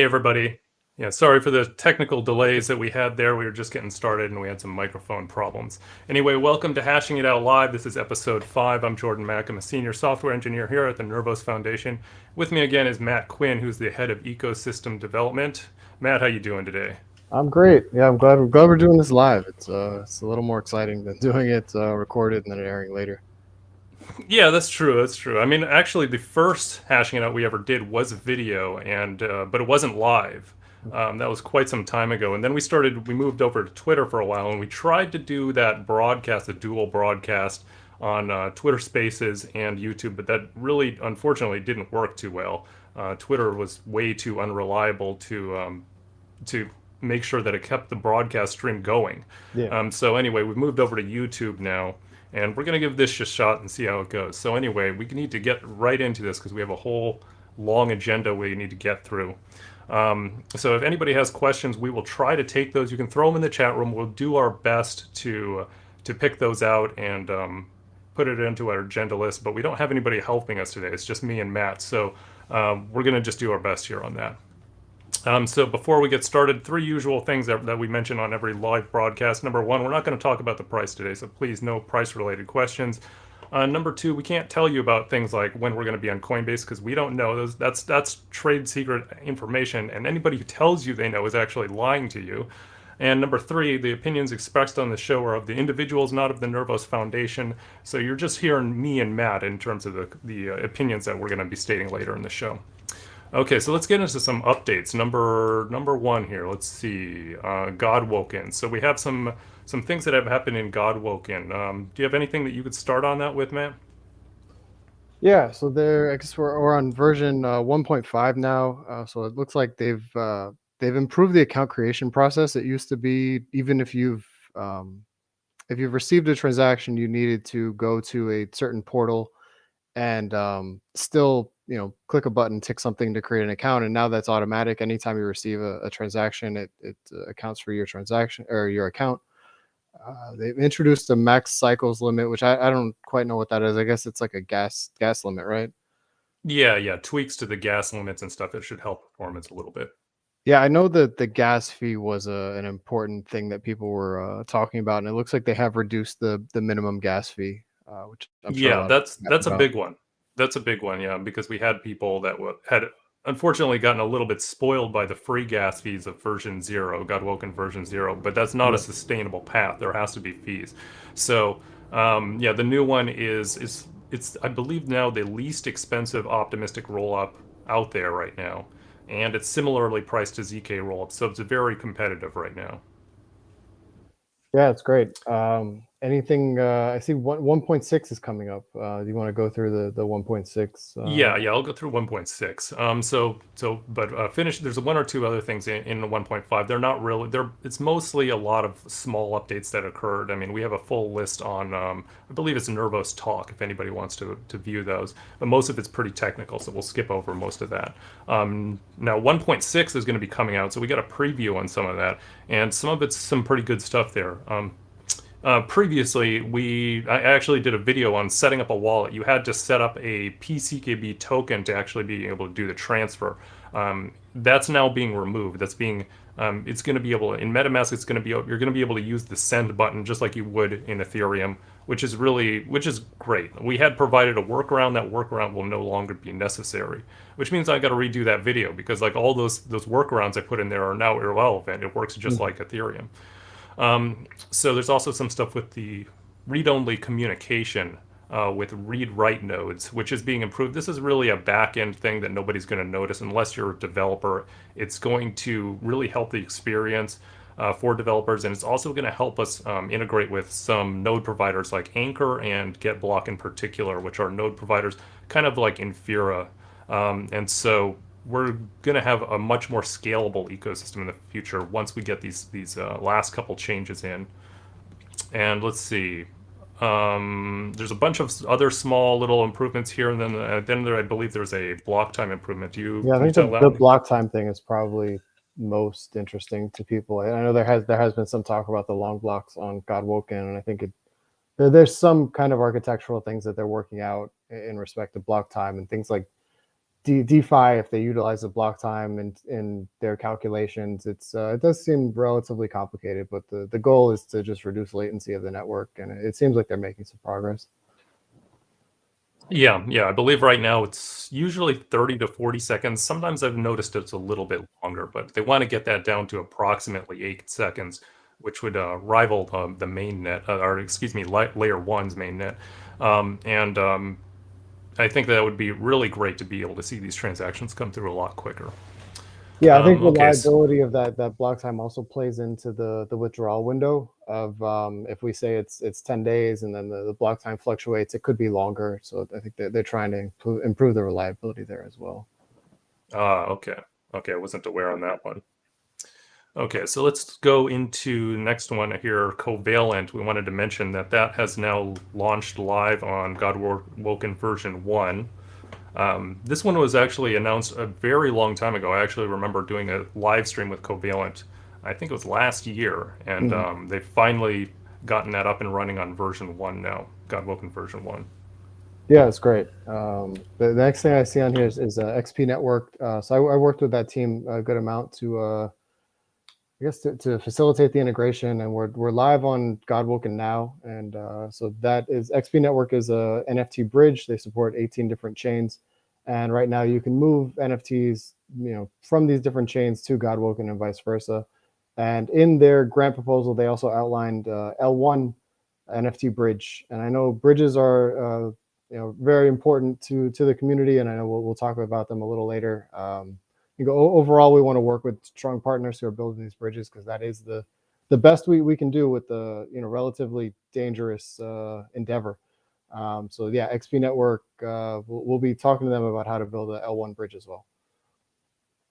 everybody. Yeah, sorry for the technical delays that we had there. We were just getting started and we had some microphone problems. Anyway, welcome to Hashing It Out Live. This is episode 5. I'm Jordan Mack. I'm a senior software engineer here at the Nervos Foundation. With me again is Matt Quinn, who's the head of ecosystem development. Matt, how you doing today? I'm great. Yeah, I'm glad we're doing this live. It's a little more exciting than doing it recorded and then airing later. Yeah, that's true. That's true. I mean, actually, the first Hashing It Out we ever did was video, and but it wasn't live. That was quite some time ago. And then we moved over to Twitter for a while, and we tried to do that broadcast, a dual broadcast on Twitter Spaces and YouTube, but that really, unfortunately, didn't work too well. Twitter was way too unreliable to make sure that it kept the broadcast stream going. Yeah. So anyway, we've moved over to YouTube now, and we're going to give this a shot and see how it goes. So anyway, we need to get right into this because we have a whole long agenda we need to get through. So if anybody has questions, we will try to take those. You can throw them in the chat room. We'll do our best to pick those out and put it into our agenda list, but we don't have anybody helping us today. It's just me and Matt. So we're going to just do our best here on that. So before we get started, 3 usual things that we mention on every live broadcast. Number 1, we're not going to talk about the price today, so please no price-related questions. Number 2, we can't tell you about things like when we're going to be on Coinbase because we don't know. That's trade secret information, and anybody who tells you they know is actually lying to you. And number 3, the opinions expressed on the show are of the individuals, not of the Nervos Foundation. So you're just hearing me and Matt in terms of the opinions that we're going to be stating later in the show. Okay, so let's get into some updates. Number 1 here. Let's see. Godwoken. So we have some things that have happened in Godwoken. Do you have anything that you could start on that with, Matt? Yeah. So I guess we're on version 1.5 now. So it looks like they've improved the account creation process. It used to be even if you've received a transaction, you needed to go to a certain portal and still click a button, tick something to create an account, and now that's automatic. Anytime you receive a transaction, it accounts for your transaction or your account. They've introduced a max cycles limit, which I don't quite know what that is. I guess it's like a gas limit, right? Yeah, tweaks to the gas limits and stuff. It should help performance a little bit. Yeah, I know that the gas fee was an important thing that people were talking about, and it looks like they have reduced the minimum gas fee, which I'm sure a Yeah, lot of people that's a about. big one. That's a big one, yeah, because we had people that had unfortunately gotten a little bit spoiled by the free gas fees of version 0, Godwoken version 0, but that's not a sustainable path. There has to be fees. So, yeah, the new one is it's I believe now the least expensive optimistic rollup out there right now, and it's similarly priced to ZK rollup, so it's very competitive right now. Yeah, it's great. Anything? I see 1.6 is coming up. Do you want to go through the 1.6? Yeah, I'll go through 1.6. But finish. There's 1 or 2 other things in the 1.5. They're not really. It's mostly a lot of small updates that occurred. I mean, we have a full list on. I believe it's Nervos Talk if anybody wants to view those. But most of it's pretty technical, so we'll skip over most of that. Now 1.6 is going to be coming out, so we got a preview on some of that, and some of it's some pretty good stuff there. Previously, I actually did a video on setting up a wallet. You had to set up a PCKB token to actually be able to do the transfer. That's now being removed. It's going to be able in MetaMask. You're going to be able to use the send button just like you would in Ethereum, which is great. We had provided a workaround. That workaround will no longer be necessary, which means I got to redo that video because like all those workarounds I put in there are now irrelevant. It works just like Ethereum. So there's also some stuff with the read-only communication with read-write nodes, which is being improved. This is really a back-end thing that nobody's going to notice unless you're a developer. It's going to really help the experience for developers, and it's also going to help us integrate with some node providers like Anchor and GetBlock in particular, which are node providers kind of like Infura. And so we're going to have a much more scalable ecosystem in the future once we get these last couple changes in. And let's see. There's a bunch of other small little improvements here, and then there, I believe there's a block time improvement. I think the block time thing is probably most interesting to people. I know there has been some talk about the long blocks on Godwoken, and I think there's some kind of architectural things that they're working out in respect to block time and things like DeFi, if they utilize the block time in their calculations, it does seem relatively complicated, but the goal is to just reduce latency of the network, and it seems like they're making some progress. Yeah, yeah, I believe right now it's usually 30 to 40 seconds. Sometimes I've noticed it's a little bit longer, but they want to get that down to approximately 8 seconds, which would rival the main net, or excuse me, layer one's main net. And I think that would be really great to be able to see these transactions come through a lot quicker. Yeah, I think Okay, reliability of that block time also plays into the withdrawal window of if we say it's 10 days and then the block time fluctuates, it could be longer. So I think they're trying to improve the reliability there as well. okay, okay, I wasn't aware on that one. Okay, so let's go into the next one here, Covalent. We wanted to mention that that has now launched live on Godwoken version 1. This one was actually announced a very long time ago. I actually remember doing a live stream with Covalent. I think it was last year, and Mhm. they've finally gotten that up and running on version 1 now, Godwoken version 1. Yeah, it's great. The next thing I see on here is XP Network. So I worked with that team a good amount to I guess to facilitate the integration, and we're live on Godwoken now, and so that is XP Network is a NFT bridge. They support 18 different chains, and right now you can move NFTs, from these different chains to Godwoken and vice versa. And in their grant proposal, they also outlined L1 NFT bridge, and I know bridges are very important to the community, and I know we'll talk about them a little later. Overall, we want to work with strong partners who are building these bridges because that is the best we can do with the relatively dangerous endeavor. So yeah, XP Network, we'll be talking to them about how to build a L1 bridge as well.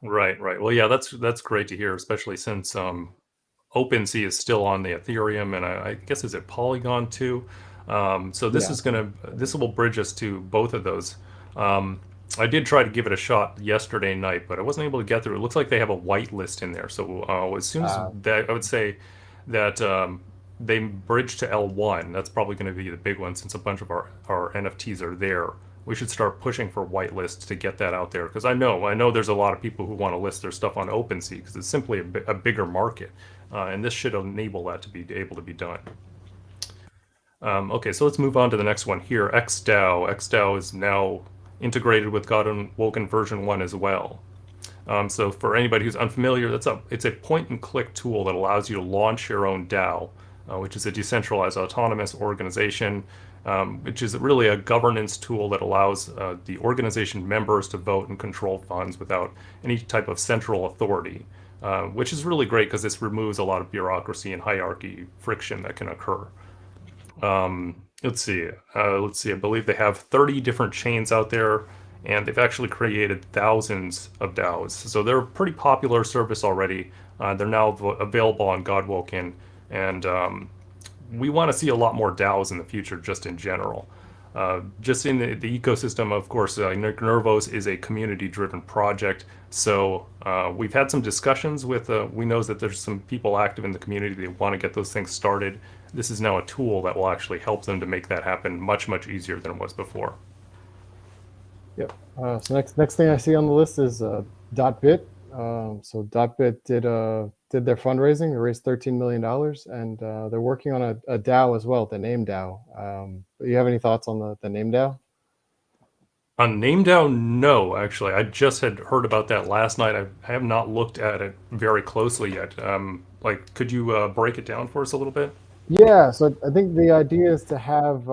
Right, right. Well, yeah, that's great to hear, especially since OpenSea is still on the Ethereum, and I guess is it Polygon too. So Yeah. this will bridge us to both of those. Um, I did try to give it a shot yesterday night, but I wasn't able to get through. It looks like they have a whitelist in there. So as soon as that, I would say that they bridge to L1. That's probably going to be the big one since a bunch of our NFTs are there. We should start pushing for whitelists to get that out there because I know there's a lot of people who want to list their stuff on OpenSea because it's simply a bigger market, and this should enable that to be able to be done. Okay, so let's move on to the next one here. XDAO. XDAO is now integrated with Godwoken version 1 as well. So for anybody who's unfamiliar, it's a point and click tool that allows you to launch your own DAO, which is a decentralized autonomous organization, which is really a governance tool that allows the organization members to vote and control funds without any type of central authority, which is really great because this removes a lot of bureaucracy and hierarchy friction that can occur. Let's see. Let's see. I believe they have 30 different chains out there, and they've actually created thousands of DAOs. So they're a pretty popular service already. They're now available on Godwoken, and we want to see a lot more DAOs in the future, just in general. Just in the ecosystem, of course, Nervos is a community-driven project. So we've had some discussions with. We know that there's some people active in the community that want to get those things started. This is now a tool that will actually help them to make that happen much easier than it was before. Yep. So next thing I see on the list is .bit. So .bit did their fundraising. They raised $13 million, and they're working on a DAO as well, the name DAO. Do you have any thoughts on the name DAO? On NameDAO, no, actually. I just had heard about that last night. I have not looked at it very closely yet. Could you break it down for us a little bit? Yeah, so I think the idea is to have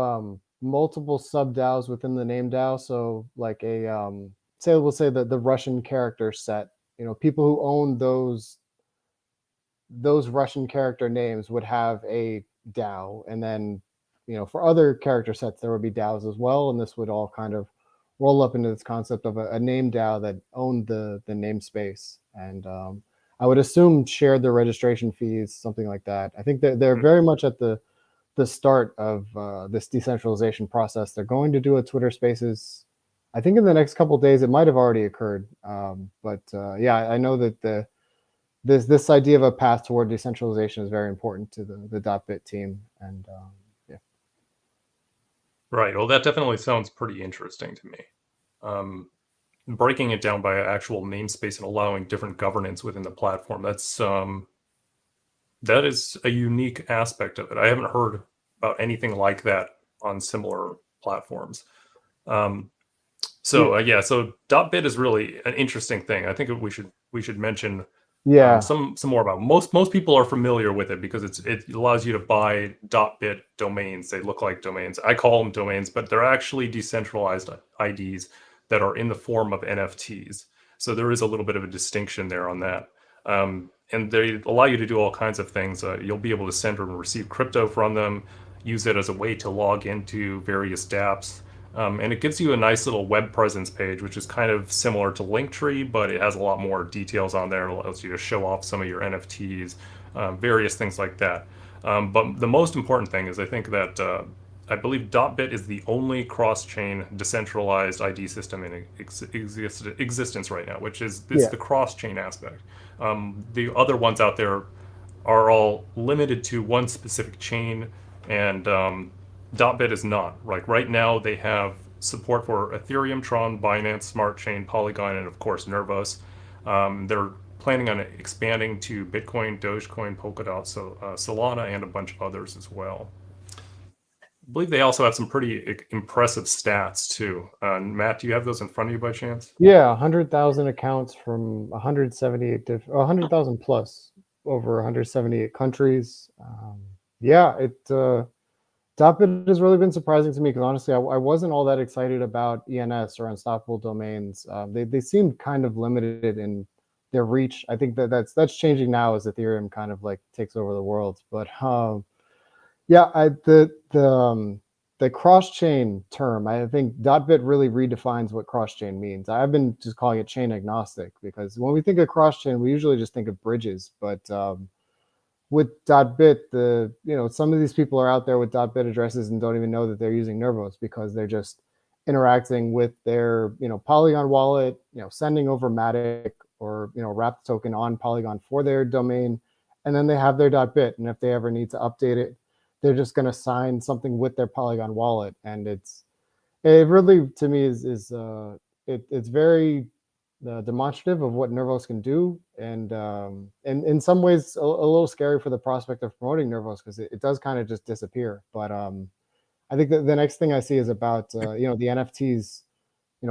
multiple sub DAOs within the name DAO. So like say we'll say that the Russian character set, people who own those Russian character names would have a DAO, and then for other character sets there would be DAOs as well, and this would all kind of roll up into this concept of a name DAO that owned the namespace, and I would assume shared their registration fees, something like that. I think that they're very much at the start of this decentralization process. They're going to do a Twitter Spaces, I think in the next couple of days. It might have already occurred, but yeah, I know that this idea of a path toward decentralization is very important to the .bit team, and yeah. Right. Well, that definitely sounds pretty interesting to me. Um, breaking it down by actual namespace and allowing different governance within the platform. That is a unique aspect of it. I haven't heard about anything like that on similar platforms. Um, Yeah, so .bit is really an interesting thing. I think we should mention yeah, some more about it. Most people are familiar with it because it allows you to buy .bit domains. They look like domains. I call them domains, but they're actually decentralized IDs that are in the form of NFTs. So there is a little bit of a distinction there on that. And they allow you to do all kinds of things. You'll be able to send and receive crypto from them, use it as a way to log into various dApps. And it gives you a nice little web presence page, which is kind of similar to Linktree, but it has a lot more details on there. It allows you to show off some of your NFTs, various things like that. But the most important thing is I think that I believe .bit is the only cross-chain decentralized ID system in existence right now, which is it's yeah. the cross-chain aspect. The other ones out there are all limited to one specific chain, and .bit is not. Like right now, they have support for Ethereum, Tron, Binance, Smart Chain, Polygon, and of course Nervos. They're planning on expanding to Bitcoin, Dogecoin, Polkadot, so Solana, and a bunch of others as well. I believe they also have some pretty impressive stats too. Matt, do you have those in front of you by chance? Yeah, 100,000 accounts from 178 different, 100,000 plus over 178 countries. Yeah, .bit has really been surprising to me because honestly, I wasn't all that excited about ENS or unstoppable domains. They seemed kind of limited in their reach. I think that's changing now as Ethereum kind of like takes over the world. But yeah, the cross chain term, I think .bit really redefines what cross chain means. I've been just calling it chain agnostic because when we think of cross chain, we usually just think of bridges. But with .bit, some of these people are out there with .bit addresses and don't even know that they're using Nervos because they're just interacting with their Polygon wallet, sending over Matic or wrapped token on Polygon for their domain, and then they have their .bit, and if they ever need to update it, they're just going to sign something with their Polygon wallet, and it really to me it's very demonstrative of what Nervos can do, and in some ways a little scary for the prospect of promoting Nervos because it does kind of just disappear. But I think that the next thing I see is about the NFTs,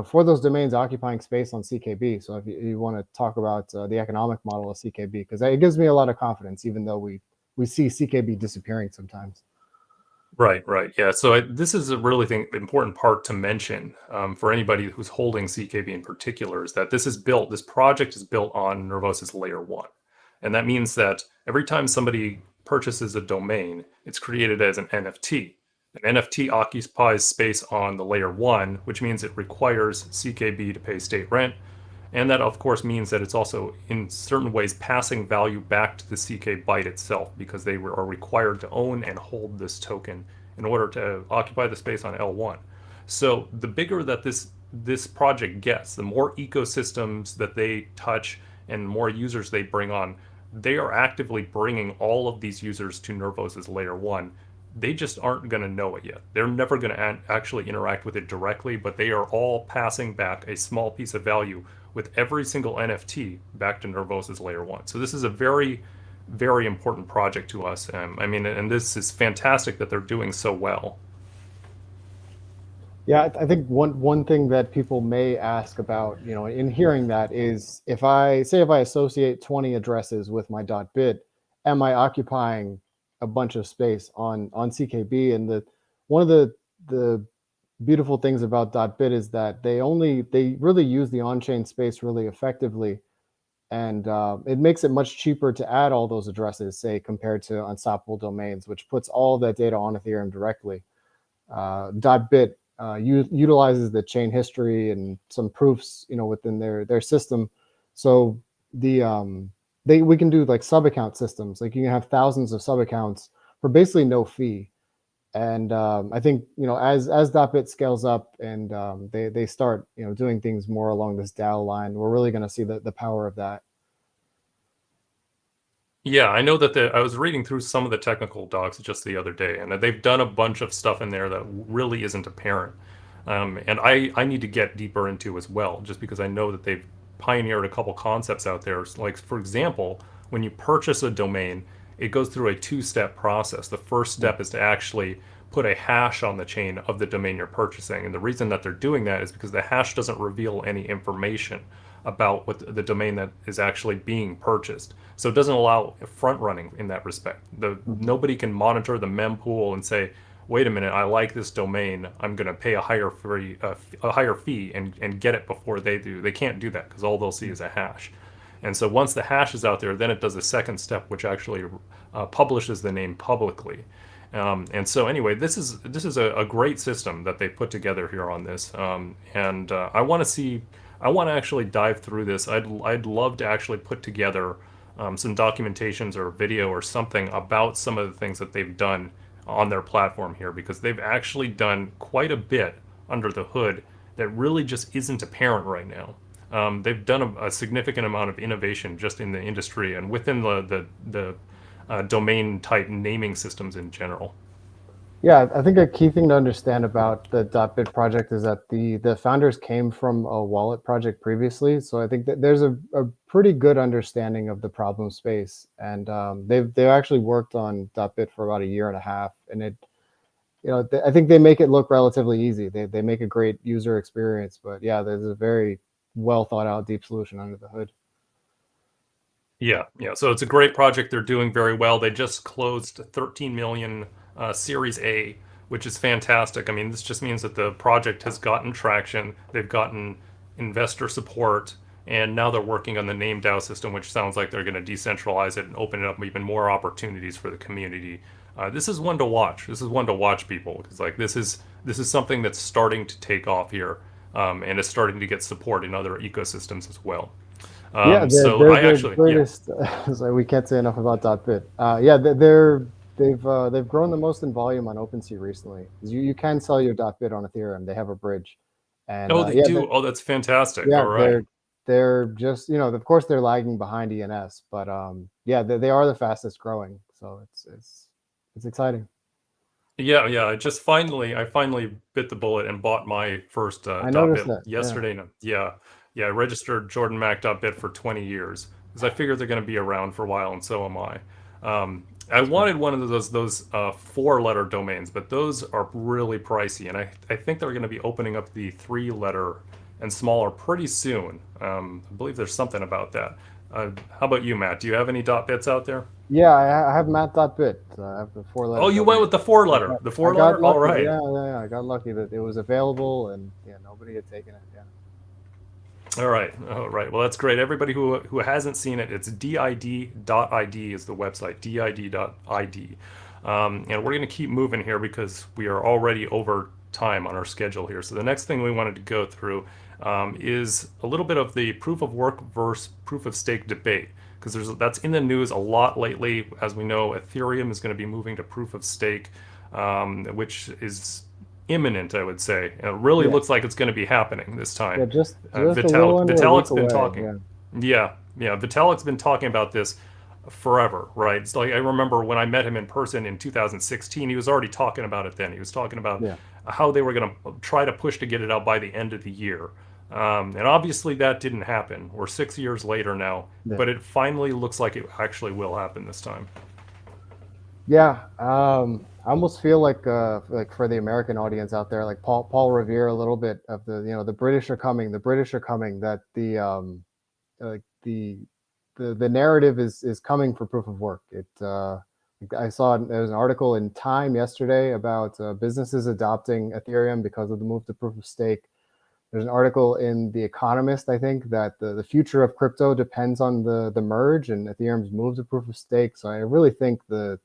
for those domains occupying space on CKB. So if you want to talk about the economic model of CKB, because it gives me a lot of confidence, even though we see CKB disappearing sometimes. Right, right. Yeah. So this is a really important part to mention for anybody who's holding CKB in particular is that this project is built on Nervos's layer one. And that means that every time somebody purchases a domain, it's created as an NFT. An NFT occupies space on the layer one, which means it requires CKB to pay state rent. And that, of course, means that it's also, in certain ways, passing value back to the CK byte itself because they are required to own and hold this token in order to occupy the space on L1. So the bigger that this project gets, the more ecosystems that they touch and more users they bring on, they are actively bringing all of these users to Nervos' layer one. They just aren't going to know it yet. They're never going to actually interact with it directly, but they are all passing back a small piece of value with every single NFT back to Nervos' layer one. So this is a very, very important project to us. And this is fantastic that they're doing so well. Yeah, I think one thing that people may ask about, in hearing that is if I associate 20 addresses with my .bit, am I occupying a bunch of space on CKB? And one of the beautiful things about .bit is that they really use the on-chain space really effectively, and it makes it much cheaper to add all those addresses, say compared to unstoppable domains, which puts all that data on Ethereum directly. .bit utilizes the chain history and some proofs, within their system. So we can do like sub account systems. Like you can have thousands of sub accounts for basically no fee. And I think as .bit scales up and they start doing things more along this DAO line, we're really going to see the power of that. Yeah, I know that I was reading through some of the technical docs just the other day, and that they've done a bunch of stuff in there that really isn't apparent. and I need to get deeper into as well, just because I know that they've pioneered a couple concepts out there. Like, for example, when you purchase a domain, it goes through a two-step process. The first Mm. step is to actually put a hash on the chain of the domain you're purchasing. And the reason that they're doing that is because the hash doesn't reveal any information about what the domain that is actually being purchased. So it doesn't allow front running in that respect. Mhm. Nobody can monitor the mempool and say, wait a minute, I like this domain. I'm going to pay a higher fee and get it before they do. They can't do that because all they'll see is a hash. And so once the hash is out there, then it does a second step, which actually publishes the name publicly. And so anyway, this is a great system that they put together here on this. And I want to actually dive through this. I'd love to actually put together some documentations or video or something about some of the things that they've done on their platform here, because they've actually done quite a bit under the hood that really just isn't apparent right now. They've done a significant amount of innovation just in the industry and within the domain type naming systems in general. Yeah, I think a key thing to understand about the .bit project is that the founders came from a wallet project previously, so I think that there's a pretty good understanding of the problem space, and they've actually worked on .bit for about a year and a half, and I think they make it look relatively easy. They make a great user experience, but yeah, there's a very well thought out deep solution under the hood. Yeah, yeah. So it's a great project. They're doing very well. They just closed 13 million Series A, which is fantastic. I mean, this just means that the project has gotten traction. They've gotten investor support, and now they're working on the name DAO system, which sounds like they're going to decentralize it and open it up even more opportunities for the community. This is one to watch. This is one to watch, people, because like this is something that's starting to take off here, and it's starting to get support in other ecosystems as well. Yeah, So they're I the actually, yeah. greatest. So we can't say enough about .bit. Yeah, they've grown the most in volume on OpenSea recently. You can sell your .bit on Ethereum. They have a bridge, and Oh, they yeah, do. Oh, that's fantastic. yeah, All right. they're just of course they're lagging behind ENS, but yeah, they are the fastest growing. So it's exciting. Yeah, yeah. I finally bit the bullet and bought my first I noticed .bit that. Yeah. yesterday. No, yeah, yeah. I registered JordanMac.bit for 20 years because I figured they're going to be around for a while, and so am I. I That's fair. wanted one of those four-letter domains, but those are really pricey, and I think they're going to be opening up the three-letter and smaller pretty soon. I believe there's something about that. How about you, Matt? Do you have any .bits out there? Yeah, I have Matt.bit. I have the Oh, four-letter you went domain. with the four I letter. got, The I four got letter? All lucky. right. Yeah. I got lucky that it was available, and yeah, nobody had taken it. Yeah. All right. All right. Well, that's great. Everybody who hasn't seen it, it's did.id is the website, did.id. And we're going to keep moving here because we are already over time on our schedule here. So the next thing we wanted to go through is a little bit of the proof of work versus proof of stake debate, because that's in the news a lot lately. As we know, Ethereum is going to be moving to proof of stake, which is imminent, I would say. And it really Yeah. looks like it's going to be happening this Yeah. time. Just a little under a week Vitalik's been away. talking. Yeah. Yeah, yeah. Vitalik's been talking about this forever, right? It's like I remember when I met him in person in 2016, he was already talking about it then. He was talking about Yeah. how they were going to try to push to get it out by the end of the year. And obviously that didn't happen. We're 6 years later now, Yeah. but it finally looks like it actually will happen this time. Yeah. I almost feel like for the American audience out there, like Paul Revere, a little bit of the British are coming. The British are coming. That like the narrative is coming for proof of work. I saw there was an article in Time yesterday about businesses adopting Ethereum because of the move to proof of stake. There's an article in The Economist, I think, that the future of crypto depends on the merge and Ethereum's move to proof of stake. So I really think the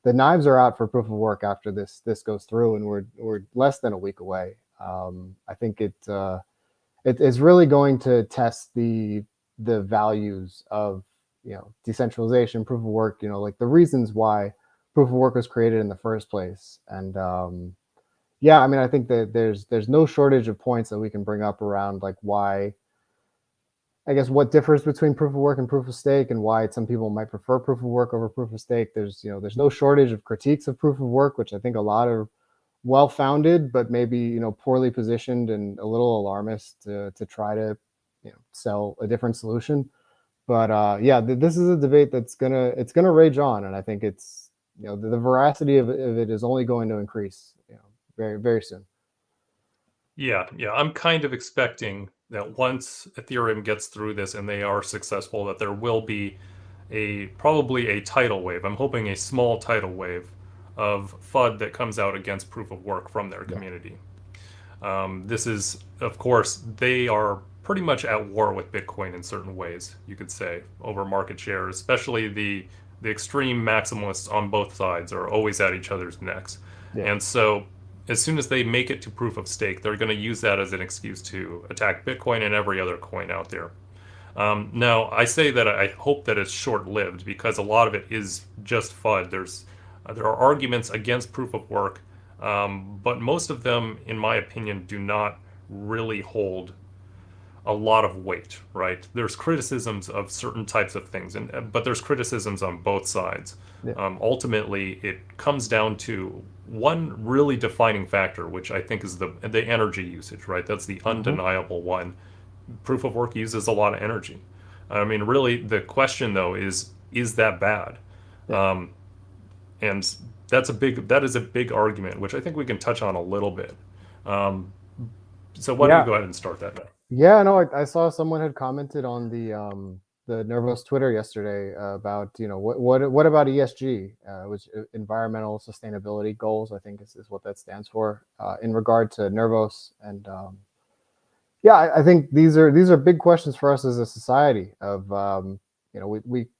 knives are out for proof of work after this goes through, and we're less than a week away. I think it's really going to test the values of decentralization, proof of work. Like the reasons why proof of work was created in the first place, and yeah, I mean, I think that there's no shortage of points that we can bring up around like why, I guess, what differs between proof of work and proof of stake, and why some people might prefer proof of work over proof of stake. There's no shortage of critiques of proof of work, which I think a lot well founded, but maybe poorly positioned and a little alarmist to try to sell a different solution. But yeah, this is a debate that's gonna rage on, and I think it's the veracity of it is only going to increase very very soon. Yeah, yeah. I'm kind of expecting that once Ethereum gets through this and they are successful, that there will be a probably a tidal wave. I'm hoping a small tidal wave of FUD that comes out against proof of work from their Yeah. community. This is, of course, they are pretty much at war with Bitcoin in certain ways, you could say, over market share, especially the extreme maximalists on both sides are always at each other's necks. Yeah. And so as soon as they make it to proof of stake, they're going to use that as an excuse to attack Bitcoin and every other coin out there. Now, I say that I hope that it's short-lived because a lot of it is just FUD. There are arguments against proof of work, but most of them, in my opinion, do not really hold a lot of weight. Right? There's criticisms of certain types of things, but there's criticisms on both sides. Yeah. Ultimately, it comes down to one really defining factor, which I think is the energy usage. Right? That's the Hmm. undeniable one. Proof of work uses a lot of energy. I mean, really, the question though is that bad? Yeah. Um, and that is a big argument, which I think we can touch on a little bit. Um, so why don't you Yeah. go ahead and start that now? Yeah, no, I saw someone had commented on the Nervos Twitter yesterday about what about ESG, which environmental sustainability goals, I think is what that stands for in regard to Nervos, and yeah, I think these are big questions for us as a society. Of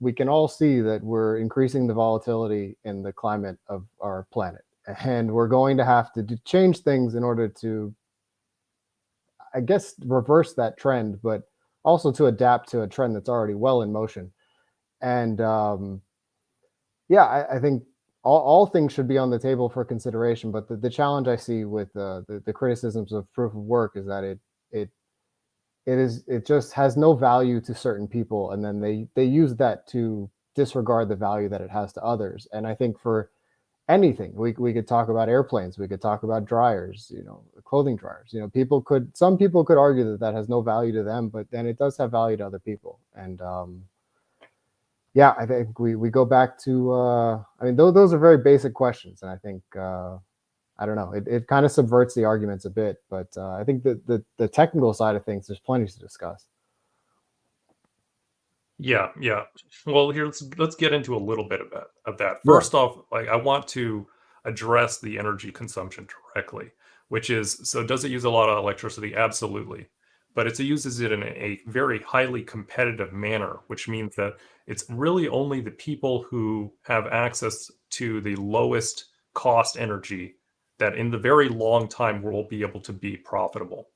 we can all see that we're increasing the volatility in the climate of our planet, and we're going to have to change things in order to, I guess, reverse that trend, but also to adapt to a trend that's already well in motion. And yeah, I think all things should be on the table for consideration. But the challenge I see with the criticisms of proof of work is that it it just has no value to certain people, and then they use that to disregard the value that it has to others. And I think for anything, we could talk about airplanes, we could talk about dryers, clothing dryers. Some people could argue that that has no value to them, but then it does have value to other people. And yeah, I think we go back to I mean, those are very basic questions, and I think I don't know, it kind of subverts the arguments a bit. But I think that the technical side of things, there's plenty to discuss. Yeah, yeah. Well, here let's get into a little bit of that. Yeah. First off, like I want to address the energy consumption directly, which is so does it use a lot of electricity? Absolutely. But it uses it in a very highly competitive manner, which means that it's really only the people who have access to the lowest cost energy that in the very long time will be able to be profitable.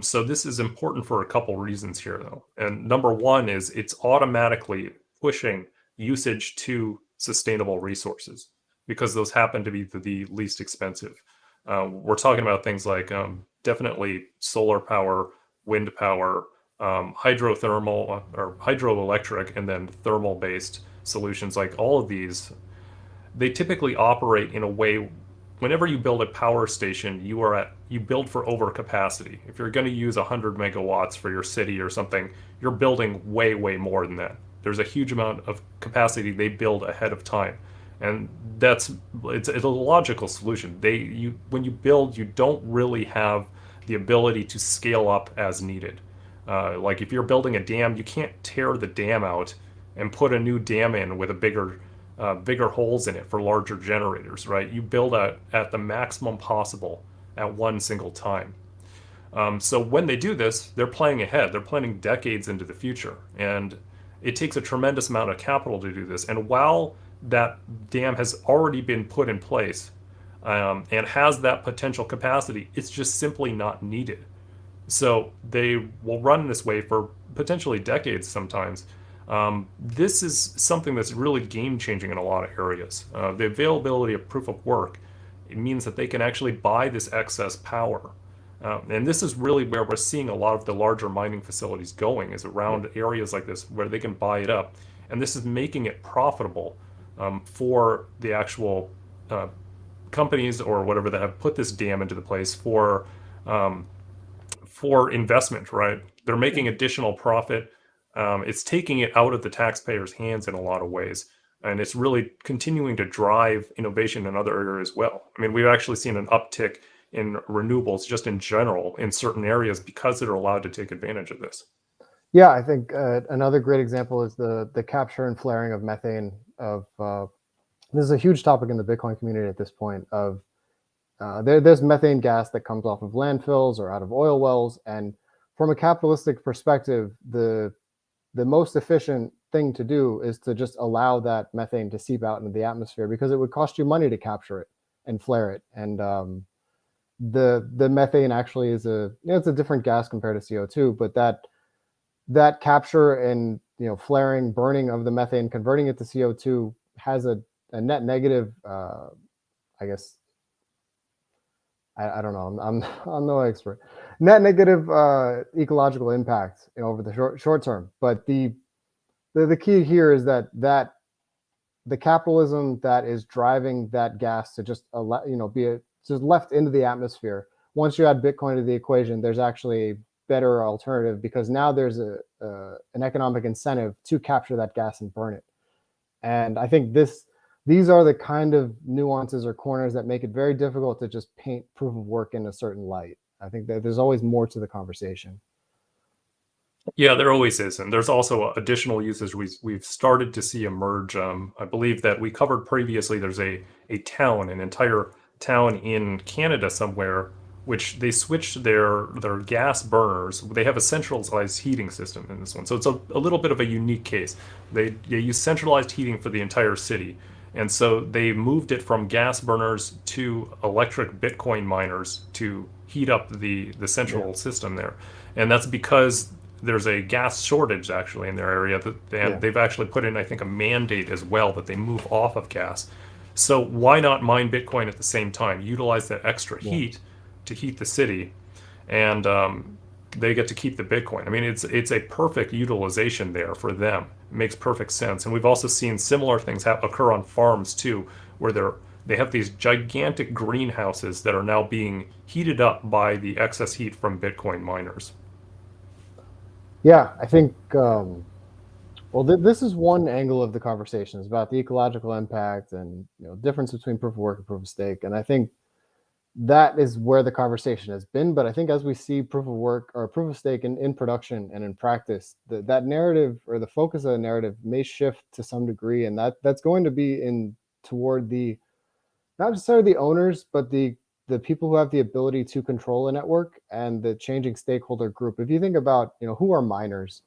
So this is important for a couple reasons here, though. And number one is it's automatically pushing usage to sustainable resources because those happen to be the least expensive. We're talking about things like definitely solar power, wind power, hydrothermal or hydroelectric, and then thermal based solutions. Like all of these, they typically operate in a way whenever you build a power station, you build for overcapacity. If you're going to use 100 megawatts for your city or something, you're building way more than that. There's a huge amount of capacity they build ahead of time, and it's a logical solution. When you build, you don't really have the ability to scale up as needed. Like if you're building a dam, you can't tear the dam out and put a new dam in with a bigger holes in it for larger generators, right? You build at the maximum possible at one single time. So when they do this, they're planning ahead. They're planning decades into the future, and it takes a tremendous amount of capital to do this. And while that dam has already been put in place and has that potential capacity, it's just simply not needed. So they will run this way for potentially decades sometimes. This is something that's really game changing in a lot of areas. The availability of proof of work, it means that they can actually buy this excess power. And this is really where we're seeing a lot of the larger mining facilities going, is Yeah. around areas like this where they can buy it up. And this is making it profitable for the actual companies or whatever that have put this dam into the place um, for investment, right? They're Yeah. making additional profit. It's taking it out of the taxpayers' hands in a lot of ways. And it's really continuing to drive innovation in other areas as well. I mean, we've actually seen an uptick in renewables just in general in certain areas because they're allowed to take advantage of this. Yeah, I think another great example is the capture and flaring of methane. Of This is a huge topic in the Bitcoin community at this point. Of there's methane gas that comes off of landfills or out of oil wells, and from a capitalistic perspective, the most efficient thing to do is to just allow that methane to seep out into the atmosphere, because it would cost you money to capture it and flare it. And the methane actually is it's a different gas compared to CO2, but that capture and flaring, burning of the methane, converting it to CO2 has a net negative. I guess I don't know. I'm no expert. Net negative ecological impact, over the short term. But the key here is that the capitalism that is driving that gas to just just left into the atmosphere. Once you add Bitcoin to the equation, there's actually a better alternative, because now there's an economic incentive to capture that gas and burn it. And I think these are the kind of nuances or corners that make it very difficult to just paint proof of work in a certain light. I think that there's always more to the conversation. Yeah, there always is, and there's also additional uses we've started to see emerge. I believe that we covered previously. There's an entire town in Canada somewhere, which they switched their gas burners. They have a centralized heating system in this one, so it's a little bit of a unique case. They use centralized heating for the entire city, and so they moved it from gas burners to electric Bitcoin miners to heat up the Yeah, central system there, and that's because there's a gas shortage actually in their area and yeah, they've actually put in, I think, a mandate as well that they move off of gas. So why not mine Bitcoin at the same time, utilize that extra yeah, heat to heat the city, and they get to keep the Bitcoin. I mean, it's a perfect utilization there for them. It makes perfect sense. And we've also seen similar things occur on farms too, where they have these gigantic greenhouses that are now being heated up by the excess heat from Bitcoin miners. yeah. I think well, this is one angle of the conversation. It's about the ecological impact and difference between proof of work and proof of stake. And I think that is where the conversation has been. But I think as we see proof of work or proof of stake in production and in practice, that narrative, or the focus of the narrative, may shift to some degree, and that's going to be in toward the not necessarily the owners, but the people who have the ability to control a network and the changing stakeholder group. If you think about who are miners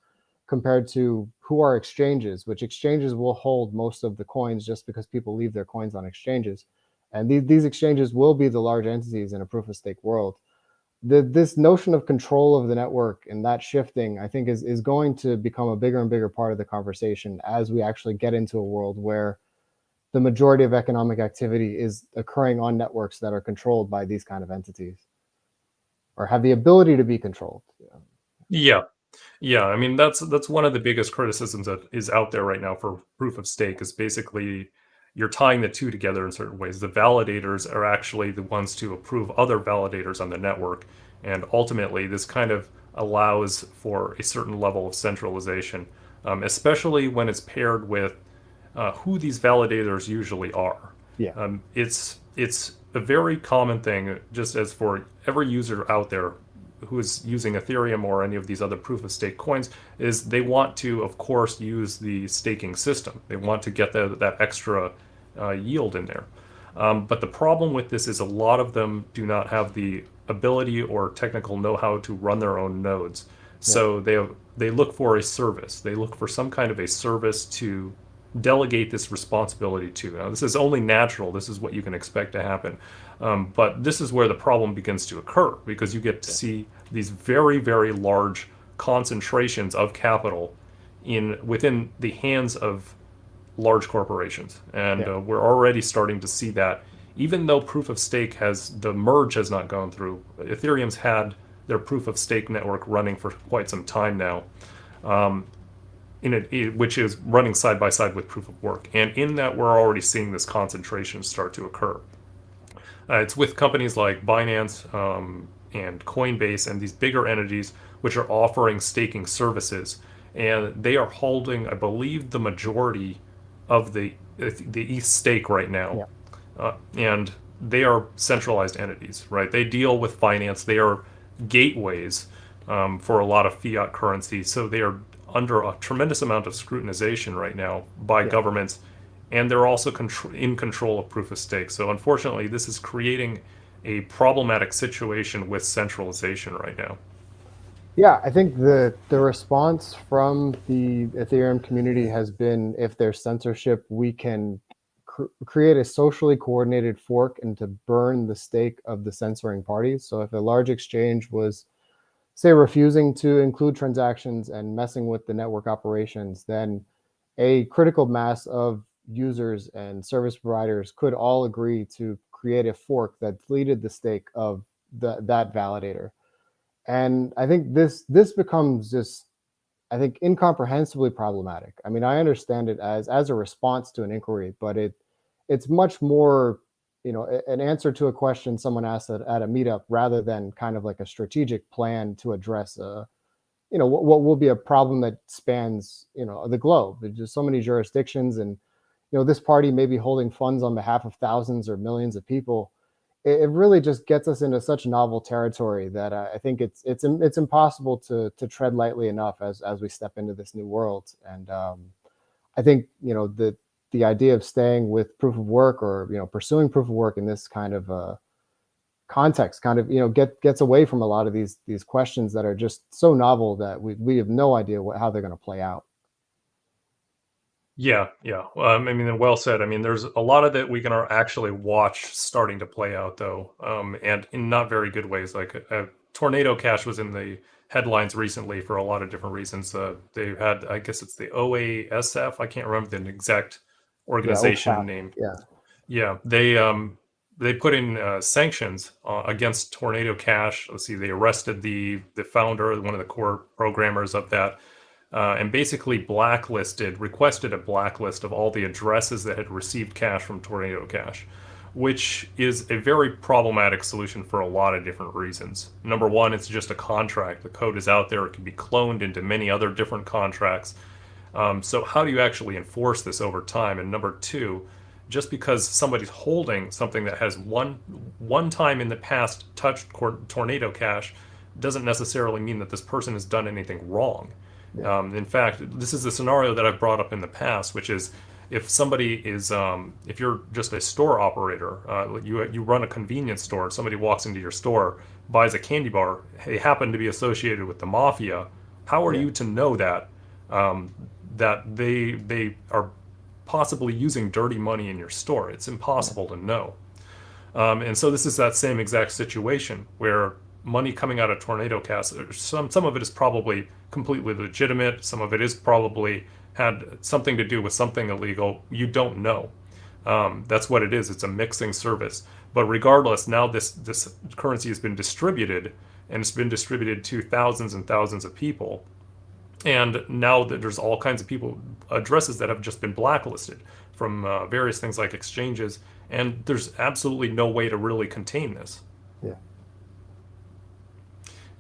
compared to who are exchanges, which exchanges will hold most of the coins just because people leave their coins on exchanges. And these exchanges will be the large entities in a proof of stake world. This notion of control of the network and that shifting, I think, is going to become a bigger and bigger part of the conversation as we actually get into a world where the majority of economic activity is occurring on networks that are controlled by these kind of entities, or have the ability to be controlled. Yeah. Yeah. Yeah, I mean that's one of the biggest criticisms that is out there right now for proof of stake is basically you're tying the two together in certain ways. The validators are actually the ones to approve other validators on the network, and ultimately this kind of allows for a certain level of centralization, especially when it's paired with who these validators usually are. Yeah. It's a very common thing, just as for every user out there who is using Ethereum or any of these other proof of stake coins, is they want to, of course, use the staking system. They want to get that extra yield in there. But the problem with this is a lot of them do not have the ability or technical know-how to run their own nodes. Yeah. So they look for a service. They look for some kind of a service to delegate this responsibility to. Now, this is only natural. This is what you can expect to happen. But this is where the problem begins to occur, because you get to see these very, very large concentrations of capital within the hands of large corporations, and Yeah. we're already starting to see that. Even though proof of stake the merge has not gone through, Ethereum's had their proof of stake network running for quite some time now, which is running side by side with proof of work. And in that, we're already seeing this concentration start to occur. It's with companies like Binance and Coinbase and these bigger entities which are offering staking services, and they are holding, I believe, the majority of the ETH stake right now, Yeah. and they are centralized entities, right? They deal with finance. They are gateways for a lot of fiat currency, so they are under a tremendous amount of scrutinization right now by Yeah. governments, and they're also in control of proof of stake. So unfortunately, this is creating a problematic situation with centralization right now. Yeah, I think the response from the Ethereum community has been, if there's censorship, we can create a socially coordinated fork and to burn the stake of the censoring parties. So if a large exchange was, say, refusing to include transactions and messing with the network operations, then a critical mass of users and service providers could all agree to create a fork that deleted the stake of that validator. And I think this becomes just, I think, incomprehensibly problematic. I mean, I understand it as a response to an inquiry, but it's much more, an answer to a question someone asked at a meetup rather than kind of like a strategic plan to address what will be a problem that spans, the globe. There's just so many jurisdictions, and this party may be holding funds on behalf of thousands or millions of people. It really just gets us into such novel territory that I think it's impossible to tread lightly enough as we step into this new world. And I think the idea of staying with proof of work, or pursuing proof of work in this kind of context, kind of gets away from a lot of these questions that are just so novel that we have no idea how they're going to play out. Yeah, yeah. I mean, well said. I mean, there's a lot of that we can actually watch starting to play out, though, and in not very good ways. Like Tornado Cash was in the headlines recently for a lot of different reasons. They had, I guess it's the OASF. I can't remember the exact Yeah, organization OFAP. name. Yeah, Yeah, they put in sanctions against Tornado Cash. Let's see, they arrested the founder, one of the core programmers of that, and basically requested a blacklist of all the addresses that had received cash from Tornado Cash, which is a very problematic solution for a lot of different reasons. Number one, it's just a contract. The code is out there. It can be cloned into many other different contracts. So how do you actually enforce this over time? And number two, just because somebody's holding something that has one time in the past touched Tornado Cash doesn't necessarily mean that this person has done anything wrong. yeah, In fact, this is the scenario that I've brought up in the past, which is if somebody is, if you're just a store operator, you run a convenience store, and somebody walks into your store, buys a candy bar, they happen to be associated with the mafia. How are yeah, you to know um, that they are possibly using dirty money in your store? It's yeah, impossible to know. And so this is that same exact situation where money coming out of Tornado Cash, some of it is probably completely legitimate. Some of it is probably had something to do with something illegal. You don't know. That's what it is. It's a mixing service. But regardless, now this currency has been distributed, and it's been distributed to thousands and thousands of people. And now that there's all kinds of people addresses that have just been blacklisted from various things like exchanges, and there's absolutely no way to really contain this. yeah,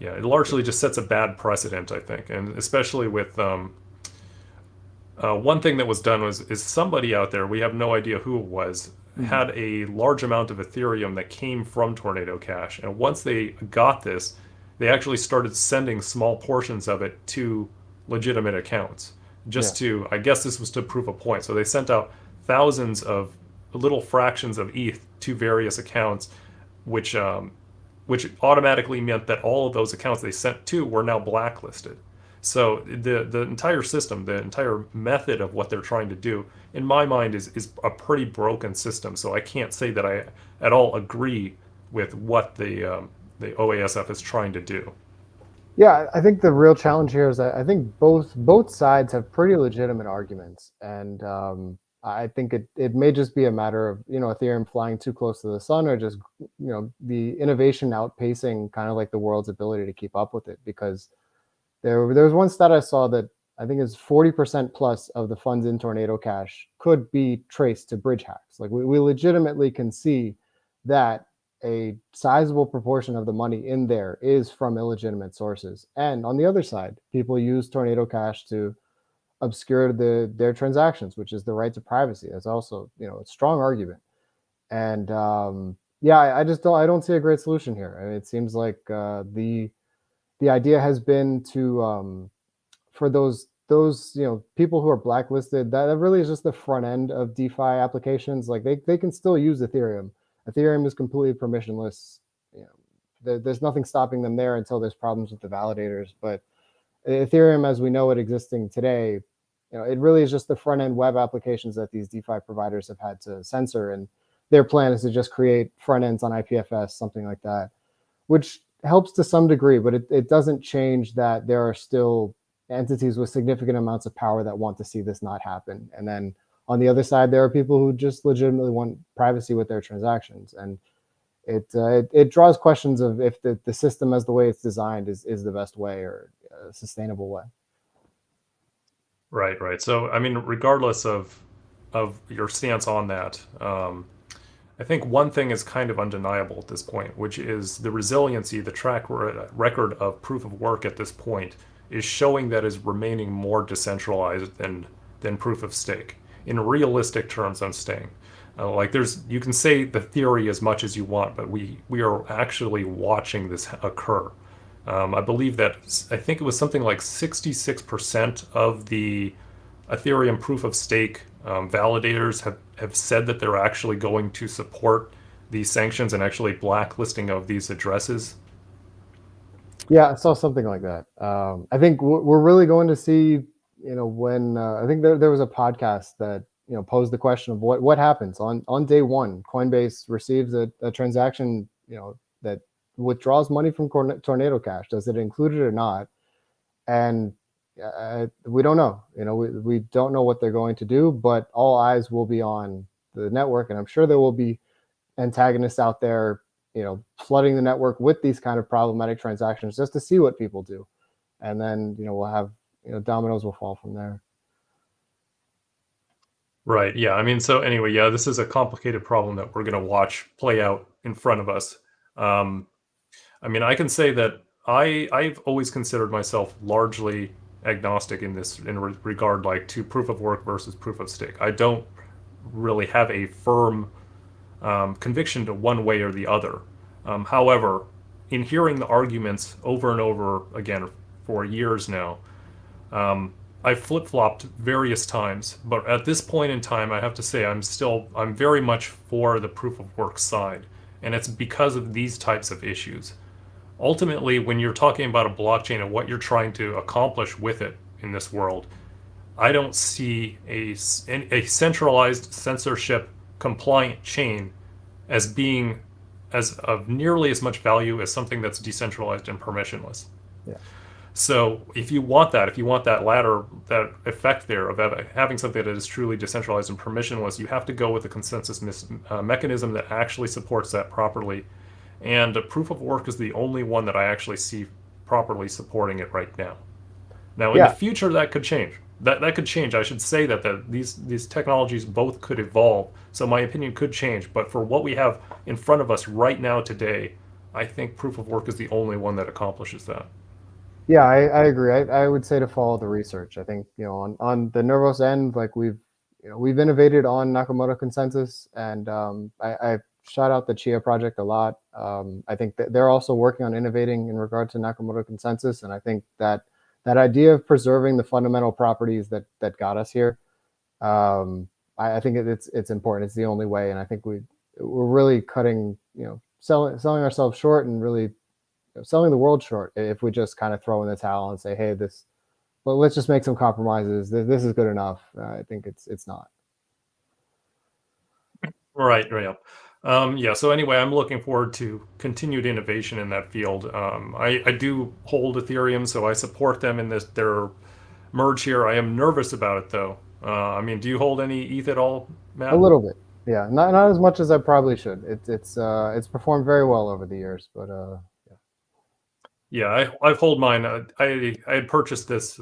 Yeah, it largely just sets a bad precedent, I think, and especially with one thing that was done was is somebody out there, we have no idea who it was, mhm, had a large amount of Ethereum that came from Tornado Cash, and once they got this, they actually started sending small portions of it to legitimate accounts, yeah, just to, I guess this was to prove a point. So they sent out thousands of little fractions of ETH to various accounts, which which automatically meant that all of those accounts they sent to were now blacklisted. So the entire system, the entire method of what they're trying to do, in my mind, is a pretty broken system. So I can't say that I at all agree with what the OASF is trying to do. yeah. I think the real challenge here is that I think both sides have pretty legitimate arguments, and I think it may just be a matter of Ethereum flying too close to the sun, or just the innovation outpacing kind of like the world's ability to keep up with it. Because there was one stat I saw that I think is 40% plus of the funds in Tornado Cash could be traced to bridge hacks. Like we legitimately can see that a sizable proportion of the money in there is from illegitimate sources. And on the other side, people use Tornado Cash to obscure their transactions, which is the right to privacy. That's also, a strong argument. And yeah, I just don't see a great solution here. I mean, it seems like the idea has been to for those people who are blacklisted, that really is just the front end of DeFi applications. Like they can still use Ethereum. Ethereum is completely permissionless. You know, there's nothing stopping them there until there's problems with the validators. But Ethereum, as we know it existing today, it really is just the front end web applications that these DeFi providers have had to censor. And their plan is to just create front ends on IPFS, something like that, which helps to some degree, but it doesn't change that there are still entities with significant amounts of power that want to see this not happen. And then on the other side, there are people who just legitimately want privacy with their transactions. And it draws questions of if the system as the way it's designed is the best way or a sustainable way. Right, right. So, I mean, regardless of your stance on that, I think one thing is kind of undeniable at this point, which is the resiliency, the track record of proof of work at this point is showing that is remaining more decentralized than proof of stake in realistic terms. I'm staying. Like you can say the theory as much as you want, but we are actually watching this occur. I believe that I think it was something like 66% of the Ethereum proof of stake validators have said that they're actually going to support these sanctions and actually blacklisting of these addresses. Yeah, I saw something like that. I think we're really going to see, when I think there was a podcast that posed the question of what happens on day one. Coinbase receives a transaction, that withdraws money from Tornado Cash. Does it include it or not? And we don't know. We don't know what they're going to do, but all eyes will be on the network, and I'm sure there will be antagonists out there, flooding the network with these kind of problematic transactions just to see what people do, and then we'll have dominoes will fall from there. Right. Yeah. I mean, so anyway, yeah, this is a complicated problem that we're going to watch play out in front of us. Um, I mean, I can say that I've always considered myself largely agnostic in this regard, like to proof of work versus proof of stake. I don't really have a firm conviction to one way or the other. However, in hearing the arguments over and over again for years now, I've flip-flopped various times, but at this point in time, I have to say I'm very much for the proof of work side, and it's because of these types of issues. Ultimately, when you're talking about a blockchain and what you're trying to accomplish with it in this world, I don't see a centralized censorship compliant chain as being as of nearly as much value as something that's decentralized and permissionless. Yeah. So if you want that latter, that effect there of having something that is truly decentralized and permissionless, you have to go with a consensus mechanism that actually supports that properly. And proof of work is the only one that I actually see properly supporting it right now. Now, in the future, that could change. That could change. I should say that these technologies both could evolve, so my opinion could change. But for what we have in front of us right now today, I think proof of work is the only one that accomplishes that. Yeah, I agree. I would say to follow the research. I think on the Nervos end, like we've innovated on Nakamoto consensus, and I shout out the Chia project a lot. I think that they're also working on innovating in regard to Nakamoto consensus, and I think that idea of preserving the fundamental properties that got us here, I think it's important. It's the only way, and I think we're really cutting, selling ourselves short, and really selling the world short if we just kind of throw in the towel and say, hey, well, let's just make some compromises. This is good enough. I think it's not. Right, right. Yeah, so anyway, I'm looking forward to continued innovation in that field. I do hold Ethereum, so I support them in their merge here. I am nervous about it, though. I mean, do you hold any ETH at all, Matt? A little bit, yeah. Not as much as I probably should. It's performed very well over the years, but yeah. Yeah, I've hold mine. I had purchased this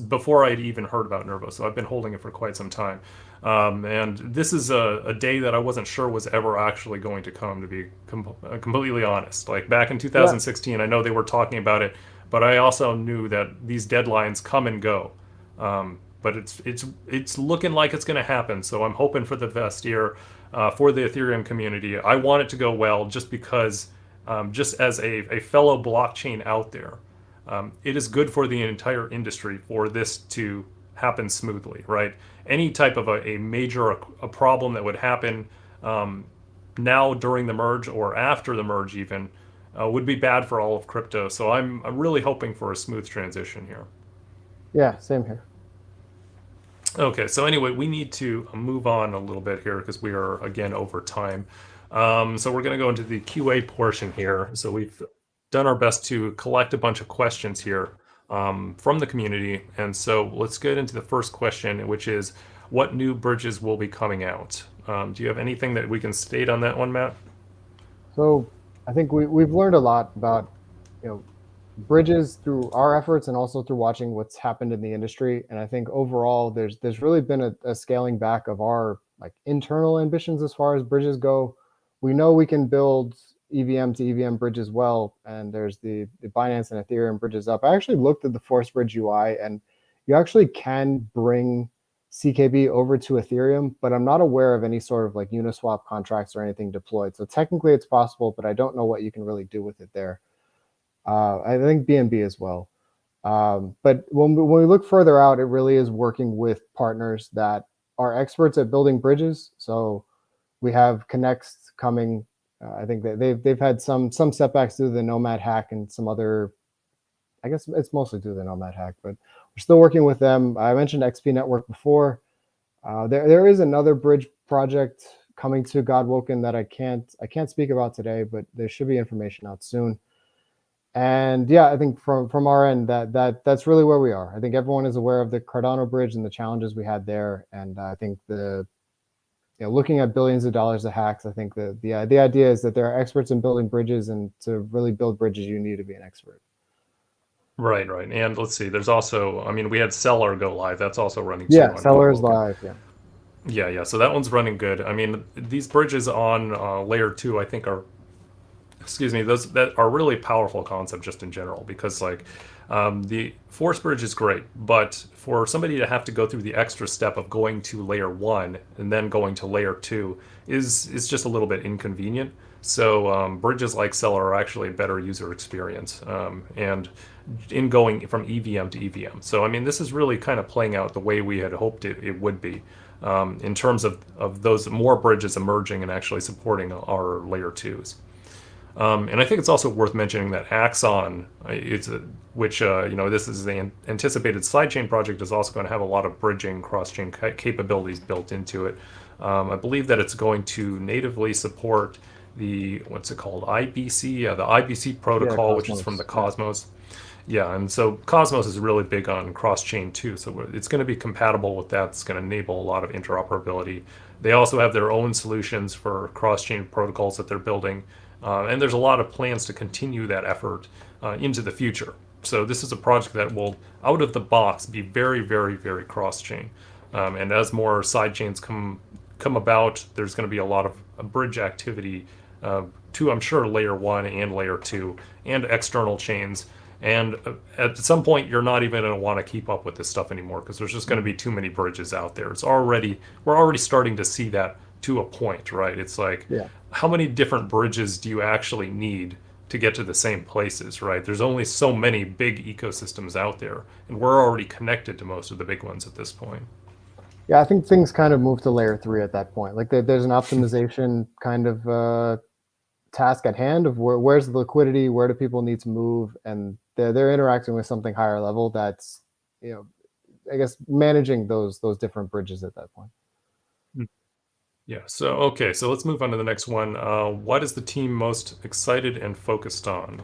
before I'd even heard about Nervos, so I've been holding it for quite some time. And this is a day that I wasn't sure was ever actually going to come, to be completely honest. Like back in Yeah. 2016, I know they were talking about it, but I also knew that these deadlines come and go. But it's looking like it's going to happen. So I'm hoping for the best here for the Ethereum community. I want it to go well, just because, just as a fellow blockchain out there, it is good for the entire industry for this to happen smoothly, right? Any type of a major a problem that would happen um, now during the merge or after the merge even would be bad for all of crypto. So I'm really hoping for a smooth transition here. Yeah, same here. Okay, so anyway, we need to move on a little bit here because we are again over time. So we're going to go into the QA portion here. So we've done our best to collect a bunch of questions here from the community. And so let's get into the first question, which is what new bridges will be coming out? Do you have anything that we can state on that one, Matt? So I think we've learned a lot about, you know, bridges through our efforts and also through watching what's happened in the industry. And I think overall, there's really been a scaling back of our like internal ambitions as far as bridges go. We know we can build EVM to EVM bridges well, and there's the Binance and Ethereum bridges up. I actually looked at the Force Bridge UI, and you actually can bring CKB over to Ethereum, but I'm not aware of any sort of like Uniswap contracts or anything deployed. So technically it's possible, but I don't know what you can really do with it there. I think BNB as well. But when we look further out, it really is working with partners that are experts at building bridges. So we have Connects coming. I think that they've had some setbacks due to the Nomad hack and some other. I guess it's mostly due to the Nomad hack, but we're still working with them. I mentioned XP Network before. There is another bridge project coming to Godwoken that I can't speak about today, but there should be information out soon. And yeah, I think from our end, that's really where we are. I think everyone is aware of the Cardano bridge and the challenges we had there. And I think looking at billions of dollars of hacks, I think the idea is that there are experts in building bridges, and to really build bridges, you need to be an expert. Right, right. And let's see, there's also, I mean, we had Seller go live. That's also running too Yeah, on Sellers Godwoken. live. Yeah. Yeah, yeah. So that one's running good. I mean, these bridges on layer two, I think are, excuse me, those that are really powerful concept just in general, because like the force bridge is great, but for somebody to have to go through the extra step of going to layer one and then going to layer two is just a little bit inconvenient. So bridges like Seller are actually a better user experience, and in going from EVM to EVM. So I mean, this is really kind of playing out the way we had hoped it would be, in terms of those more bridges emerging and actually supporting our layer twos. And I think it's also worth mentioning that Axon, this is the anticipated sidechain project, is also going to have a lot of bridging cross-chain capabilities built into it. I believe that it's going to natively support the, what's it called, IBC, the IBC Yeah, protocol, which is from Cosmos. the Yeah. Cosmos. Yeah, and so Cosmos is really big on cross-chain too, so it's going to be compatible with that. It's going to enable a lot of interoperability. They also have their own solutions for cross-chain protocols that they're building, and there's a lot of plans to continue that effort into the future. So this is a project that will, out of the box, be very, very, very cross-chain. And as more sidechains come about, there's going to be a lot of bridge activity to, I'm sure, layer one and layer two, and external chains. And at some point, you're not even going to want to keep up with this stuff anymore, because there's just going to be too many bridges out there. We're already starting to see that to a point, right? It's like, Yeah. how many different bridges do you actually need to get to the same places, right? There's only so many big ecosystems out there, and we're already connected to most of the big ones at this point. Yeah, I think things kind of move to layer three at that point. Like there's an optimization kind of task at hand of where's the liquidity, where do people need to move, and they're interacting with something higher level that's, I guess, managing those different bridges at that point. Yeah. So okay. So let's move on to the next one. What is the team most excited and focused on?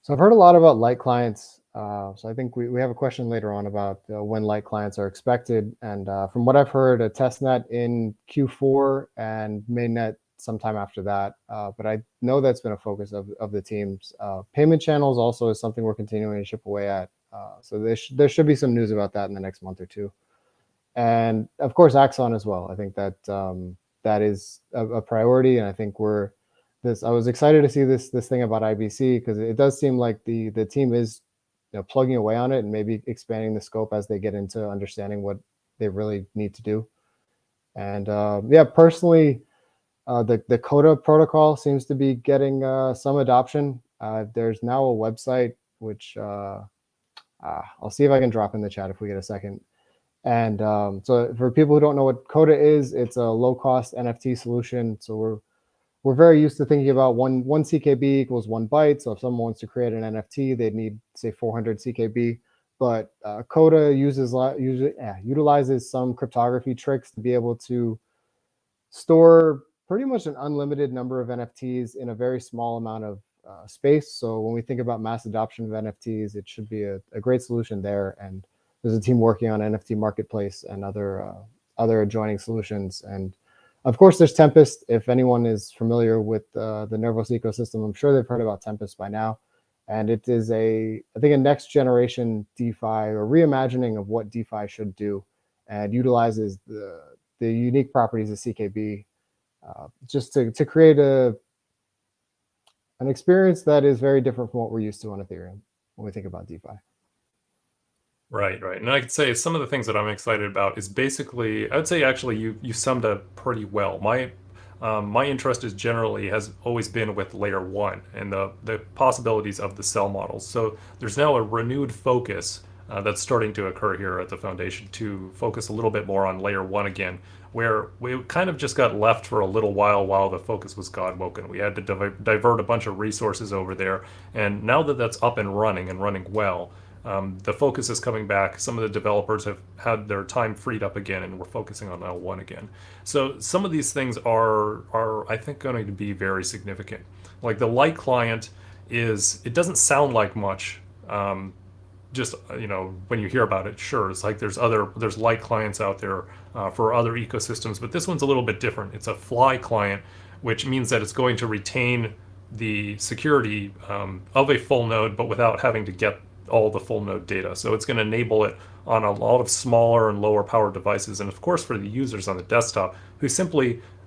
So I've heard a lot about light clients. So I think we have a question later on about when light clients are expected. And from what I've heard, a testnet in Q4 and mainnet sometime after that. But I know that's been a focus of the teams. Payment channels also is something we're continuing to chip away at. So there should be some news about that in the next month or two. and of course Axon as well. I think that that is a priority, and I think we're this. I was excited to see this thing about IBC because it does seem like the team is plugging away on it and maybe expanding the scope as they get into understanding what they really need to do. And yeah, personally, the Coda protocol seems to be getting some adoption. There's now a website which I'll see if I can drop in the chat if we get a second. And so for people who don't know what Coda is, it's a low-cost NFT solution. So we're very used to thinking about one CKB equals 1 byte. So if someone wants to create an NFT, they'd need say 400 CKB. But Coda utilizes some cryptography tricks to be able to store pretty much an unlimited number of NFTs in a very small amount of space. So when we think about mass adoption of NFTs, it should be a great solution there. And there's a team working on NFT Marketplace and other adjoining solutions. And of course, there's Tempest. If anyone is familiar with the Nervos ecosystem, I'm sure they've heard about Tempest by now. And it is I think, a next generation DeFi or reimagining of what DeFi should do, and utilizes the unique properties of CKB just to create an experience that is very different from what we're used to on Ethereum when we think about DeFi. Right, right. And I could say some of the things that I'm excited about is basically, I would say actually you summed up pretty well. My interest is generally has always been with layer one and the possibilities of the cell models. So there's now a renewed focus that's starting to occur here at the foundation to focus a little bit more on layer one again, where we kind of just got left for a little while the focus was Godwoken. We had to divert a bunch of resources over there, and now that that's up and running well, the focus is coming back. Some of the developers have had their time freed up again, and we're focusing on L1 again. So some of these things are I think going to be very significant. Like the light client it doesn't sound like much. Just when you hear about it, sure, it's like there's light clients out there for other ecosystems, but this one's a little bit different. It's a fly client, which means that it's going to retain the security of a full node, but without having to get all the full node data. So it's going to enable it on a lot of smaller and lower powered devices. And of course, for the users on the desktop who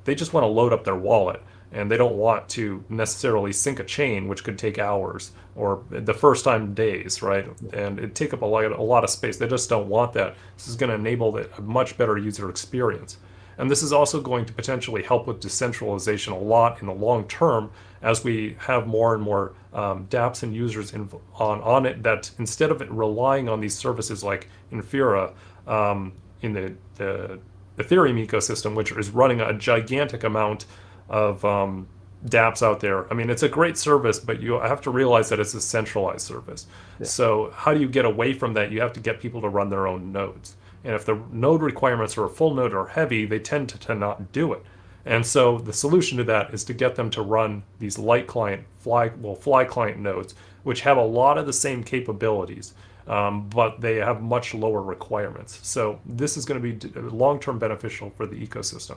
they just want to load up their wallet and they don't want to necessarily sync a chain, which could take hours or the first time days, right? And it'd take up a lot of space. They just don't want that. This is going to enable a much better user experience. And this is also going to potentially help with decentralization a lot in the long term as we have more and more dApps and users on it, that instead of it relying on these services like Infura in the Ethereum ecosystem, which is running a gigantic amount of dApps out there. I mean, it's a great service, but you have to realize that it's a centralized service. Yeah. So how do you get away from that? You have to get people to run their own nodes. And if the node requirements for a full node are heavy, they tend to not do it. And so the solution to that is to get them to run these light client, fly client nodes, which have a lot of the same capabilities, but they have much lower requirements. So this is going to be long-term beneficial for the ecosystem.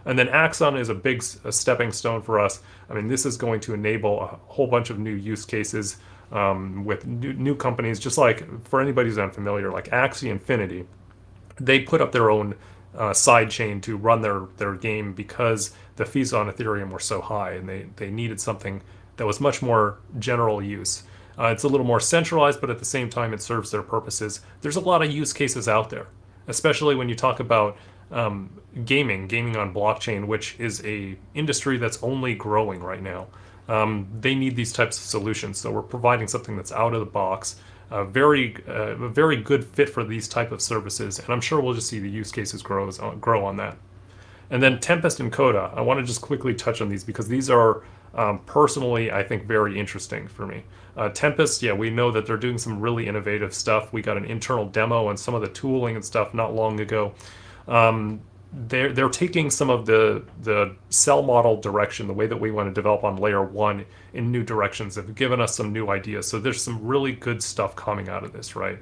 And then Axon is a stepping stone for us. I mean, this is going to enable a whole bunch of new use cases with new companies, just like for anybody who's unfamiliar, like Axie Infinity. They put up their own side chain to run their game because the fees on Ethereum were so high, and they needed something that was much more general use. It's a little more centralized, but at the same time, it serves their purposes. There's a lot of use cases out there, especially when you talk about gaming on blockchain, which is a industry that's only growing right now. They need these types of solutions, so we're providing something that's out of the box. A very good fit for these type of services, and I'm sure we'll just see the use cases grow on that. And then Tempest and Coda, I want to just quickly touch on these because these are personally, I think, very interesting for me. Tempest, yeah, we know that they're doing some really innovative stuff. We got an internal demo and some of the tooling and stuff not long ago. They're taking some of the cell model direction, the way that we want to develop on layer one, in new directions. They've given us some new ideas. So there's some really good stuff coming out of this, right?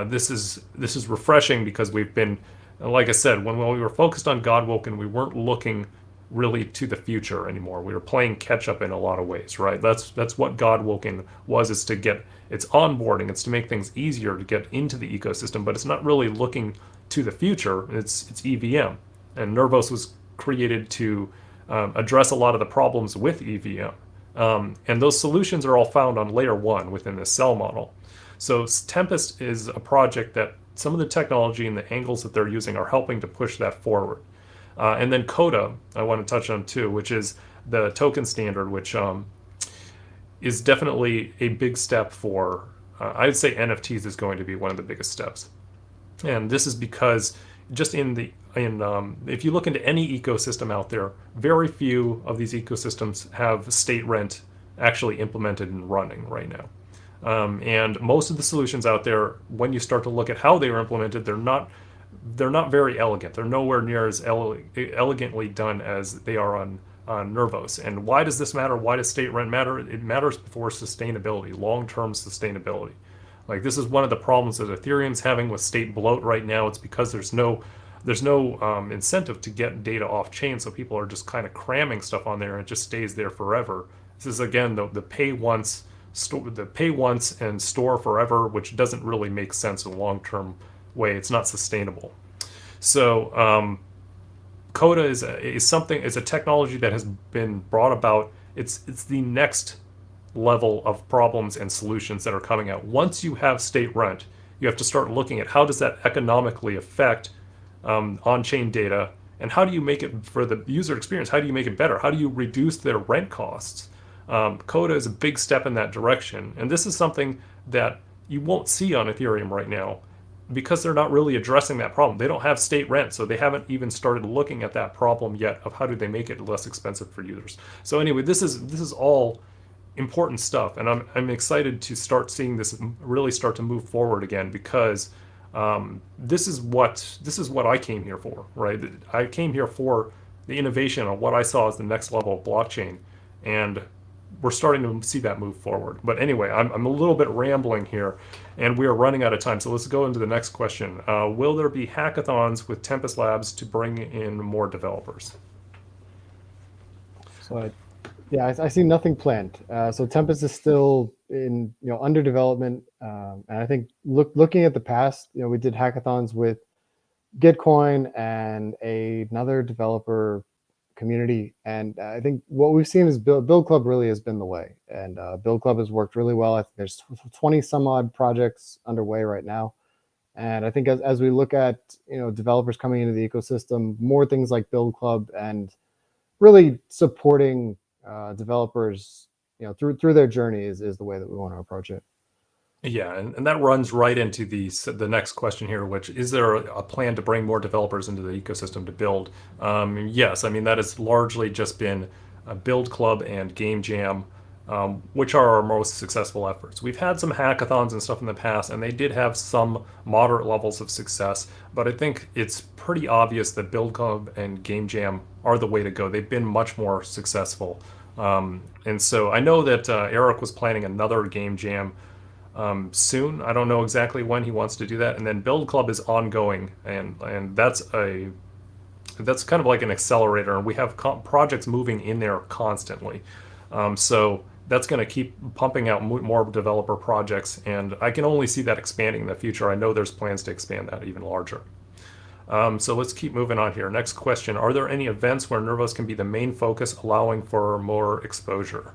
This is refreshing because we've been, like I said, when we were focused on Godwoken, we weren't looking really to the future anymore. We were playing catch up in a lot of ways, right? That's what Godwoken was, is to get its onboarding. It's to make things easier to get into the ecosystem, but it's not really looking to the future, it's EVM, and Nervos was created to address a lot of the problems with EVM. And those solutions are all found on layer one within the cell model. So Tempest is a project that some of the technology and the angles that they're using are helping to push that forward. And then Coda, I want to touch on too, which is the token standard, which is definitely a big step for, I'd say NFTs is going to be one of the biggest steps. And this is because just if you look into any ecosystem out there, very few of these ecosystems have state rent actually implemented and running right now. And most of the solutions out there, when you start to look at how they were implemented, they're not very elegant. They're nowhere near as elegantly done as they are on Nervos. And why does this matter? Why does state rent matter? It matters for sustainability, long-term sustainability. Like, this is one of the problems that Ethereum's having with state bloat right now. It's because there's no incentive to get data off chain, so people are just kind of cramming stuff on there and it just stays there forever. This is again the pay once and store forever, which doesn't really make sense in a long-term way. It's not sustainable. So Coda is a technology that has been brought about. It's the next level of problems and solutions that are coming out. Once you have state rent, you have to start looking at how does that economically affect on-chain data, and how do you make it for the user experience? How do you make it better? How do you reduce their rent costs? Coda is a big step in that direction, and this is something that you won't see on Ethereum right now because they're not really addressing that problem. They don't have state rent, so they haven't even started looking at that problem yet of how do they make it less expensive for users. So anyway, this is all important stuff, and I'm excited to start seeing this really start to move forward again, because this is what I came here for, right? I came here for the innovation on what I saw as the next level of blockchain, and we're starting to see that move forward. But anyway, I'm a little bit rambling here, and we are running out of time. So let's go into the next question. Will there be hackathons with Tempest Labs to bring in more developers? So I see nothing planned. So Tempest is still in under development, and I think looking at the past, we did hackathons with Gitcoin and another developer community, and I think what we've seen is Build Club really has been the way, and Build Club has worked really well. I think there's 20 some odd projects underway right now, and I think as we look at developers coming into the ecosystem, more things like Build Club and really supporting developers through their journey is the way that we want to approach it. Yeah, and that runs right into the next question here, which is there a plan to bring more developers into the ecosystem to build? Yes, I mean that has largely just been Build Club and Game Jam, which are our most successful efforts. We've had some hackathons and stuff in the past, and they did have some moderate levels of success, but I think it's pretty obvious that Build Club and Game Jam are the way to go. They've been much more successful. And so I know that Eric was planning another Game Jam soon. I don't know exactly when he wants to do that. And then Build Club is ongoing, and that's kind of like an accelerator, and we have projects moving in there constantly. So that's going to keep pumping out more developer projects, and I can only see that expanding in the future. I know there's plans to expand that even larger. So let's keep moving on here. Next question: are there any events where Nervos can be the main focus, allowing for more exposure?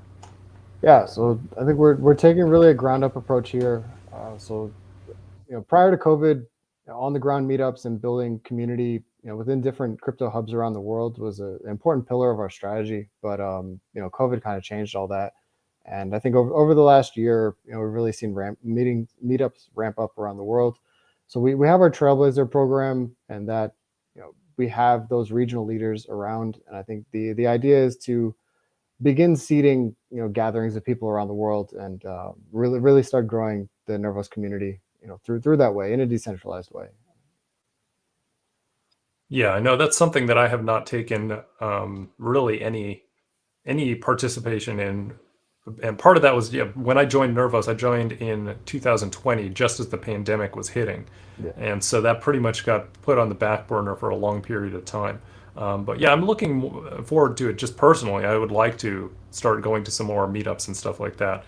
Yeah, so I think we're taking really a ground up approach here. So prior to COVID, on the ground meetups and building community within different crypto hubs around the world was an important pillar of our strategy. But COVID kind of changed all that, and I think over the last year, we've really seen meetups ramp up around the world. So we have our Trailblazer program, and that we have those regional leaders around, and I think the idea is to begin seeding gatherings of people around the world, and really start growing the Nervos community through that way, in a decentralized way. Yeah, I know that's something that I have not taken really any participation in, and part of that was when I joined Nervos, I joined in 2020, just as the pandemic was hitting, Yeah. and so that pretty much got put on the back burner for a long period of time. But yeah, I'm looking forward to it. Just personally, I would like to start going to some more meetups and stuff like that.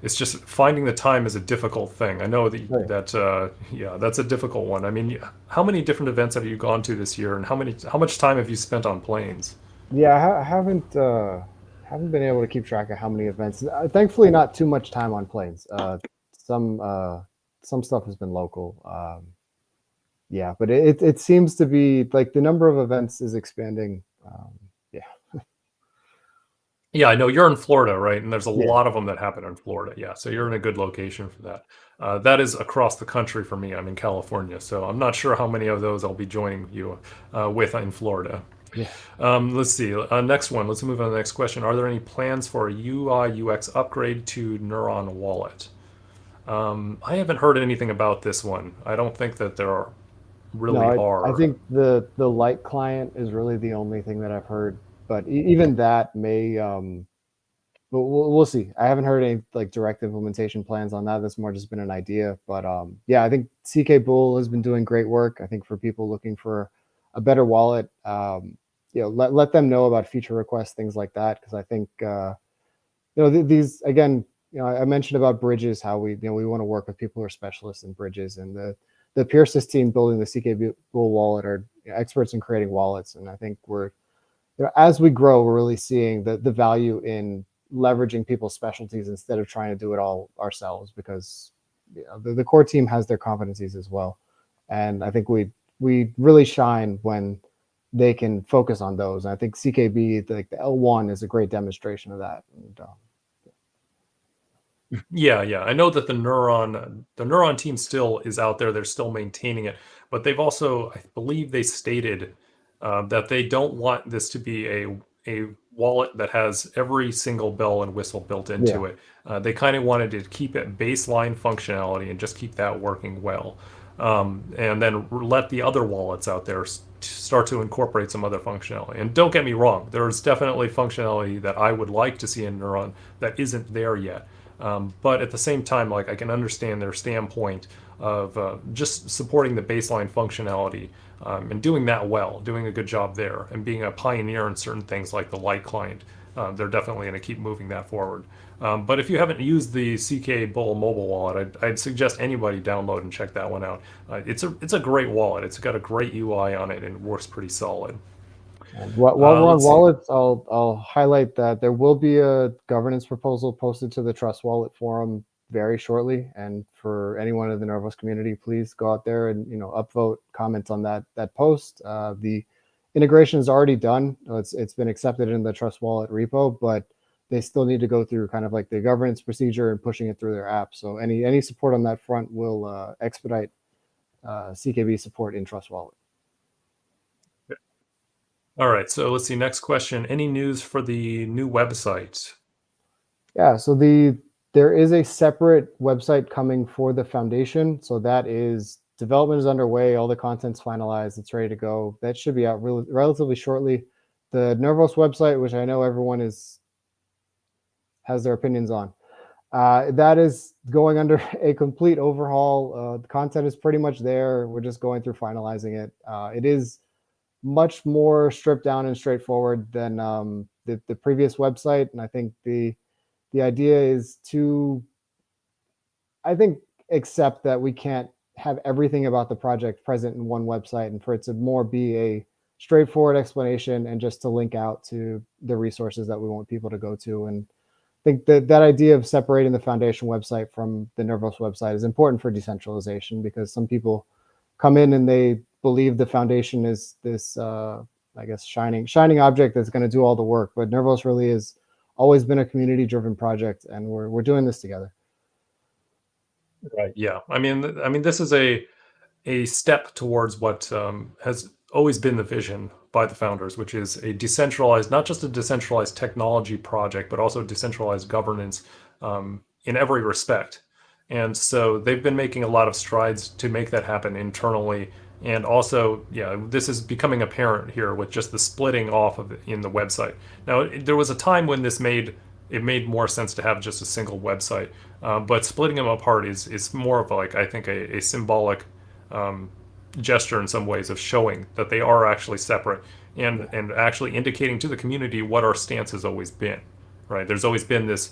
it's just finding the time is a difficult thing. I know Right. yeah, that's a difficult one. I mean, how many different events have you gone to this year, and how much time have you spent on planes? Yeah, I haven't been able to keep track of how many events. Thankfully, not too much time on planes. Some some stuff has been local. Yeah, but it seems to be like the number of events is expanding. Yeah, Yeah, I know you're in Florida, right? And there's a yeah, lot of them that happen in Florida. Yeah, so you're in a good location for that. That is across the country for me. I'm in California, so I'm not sure how many of those I'll be joining you with in Florida. yeah. Let's see. Next one. Let's move on to the next question. Are there any plans for a UI UX upgrade to Neuron Wallet? I haven't heard anything about this one. I don't think that there are No, really I are. think the light client is really the only thing that I've heard. But even that may but we'll see. I haven't heard any like direct implementation plans on that. That's more just been an idea. But yeah, I think CK Bull has been doing great work. I think for people looking for a better wallet, let them know about feature requests, things like that. Because I think these again, I mentioned about bridges, how we want to work with people who are specialists in bridges, and the Pierce's team building the CK Bull wallet are experts in creating wallets, and I think we're as we grow, we're really seeing the value in leveraging people's specialties instead of trying to do it all ourselves because the core team has their competencies as well. And I think we really shine when they can focus on those. And I think CKB, like the L1, is a great demonstration of that. And, Yeah, yeah. I know that the Neuron team still is out there. They're still maintaining it, but they've also, I believe, they stated that they don't want this to be a wallet that has every single bell and whistle built yeah, into it. They kind of wanted to keep it baseline functionality and just keep that working well, and then let the other wallets out there start to incorporate some other functionality. And don't get me wrong, there's definitely functionality that I would like to see in Neuron that isn't there yet. But at the same time, like I can understand their standpoint of just supporting the baseline functionality and doing that well, doing a good job there, and being a pioneer in certain things like the light client. They're definitely going to keep moving that forward. But if you haven't used the CK Bull mobile wallet, I'd suggest anybody download and check that one out. It's a great wallet. It's got a great UI on it and it works pretty solid. and while we're on Let's see. wallets, I'll highlight that there will be a governance proposal posted to the Trust Wallet forum very shortly. And for anyone in the Nervos community, please go out there and upvote, comment on that post. The integration is already done. It's been accepted in the Trust Wallet repo, but they still need to go through kind of like the governance procedure and pushing it through their app. So any support on that front will expedite CKB support in Trust Wallet. All right, so let's see. Next question. Any news for the new website? Yeah, so there is a separate website coming for the foundation. So that is development is underway. All the content's finalized. It's ready to go. That should be out relatively shortly. The Nervos website, which I know everyone has their opinions on, that is going under a complete overhaul. The content is pretty much there. We're just going through finalizing it. It is much more stripped down and straightforward than the previous website, and I think the idea is to, I think, accept that we can't have everything about the project present in one website and for it to more be a straightforward explanation and just to link out to the resources that we want people to go to. And I think that idea of separating the foundation website from the Nervos website is important for decentralization because some people come in and they believe the foundation is this, I guess, shining object that's going to do all the work. But Nervos really is always been a community driven project, and we're doing this together. Right. Yeah. I mean, this is a step towards what has always been the vision by the founders, which is a decentralized, not just a decentralized technology project, but also decentralized governance in every respect. And so they've been making a lot of strides to make that happen internally. And also, yeah, this is becoming apparent here with just the splitting off of it in the website. Now, there was a time when it made more sense to have just a single website, but splitting them apart is more of like I think a symbolic um, gesture in some ways of showing that they are actually separate Yeah, and actually indicating to the community what our stance has always been. Right? There's always been this.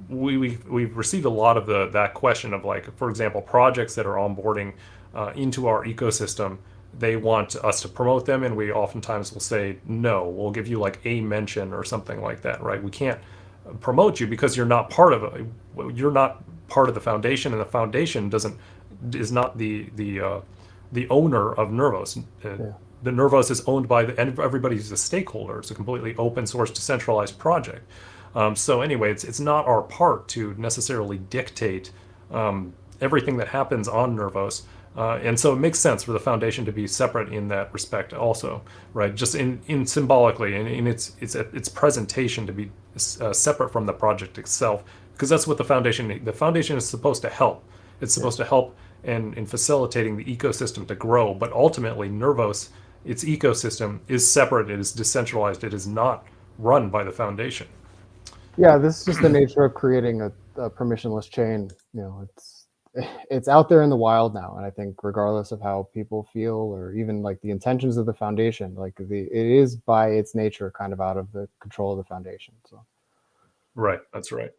we've received a lot of that question of, like, for example, projects that are onboarding into our ecosystem. They want us to promote them, and we oftentimes will say no. We'll give you like a mention or something like that, right? We can't promote you because you're not part of the foundation, and the foundation doesn't is not the owner of Nervos. Yeah. The Nervos is owned by everybody's a stakeholder. It's a completely open source, decentralized project. So anyway, it's not our part to necessarily dictate everything that happens on Nervos. And so it makes sense for the foundation to be separate in that respect also, right? Just in symbolically and in its presentation to be separate from the project itself, because that's what the foundation is supposed to help. It's supposed to help in facilitating the ecosystem to grow, but ultimately Nervos, its ecosystem, is separate, it is decentralized, it is not run by the foundation. Yeah, this is just the nature of creating a permissionless chain. It's out there in the wild now, and I think regardless of how people feel or even like the intentions of the foundation, like it is by its nature kind of out of the control of the foundation. So Right, that's right.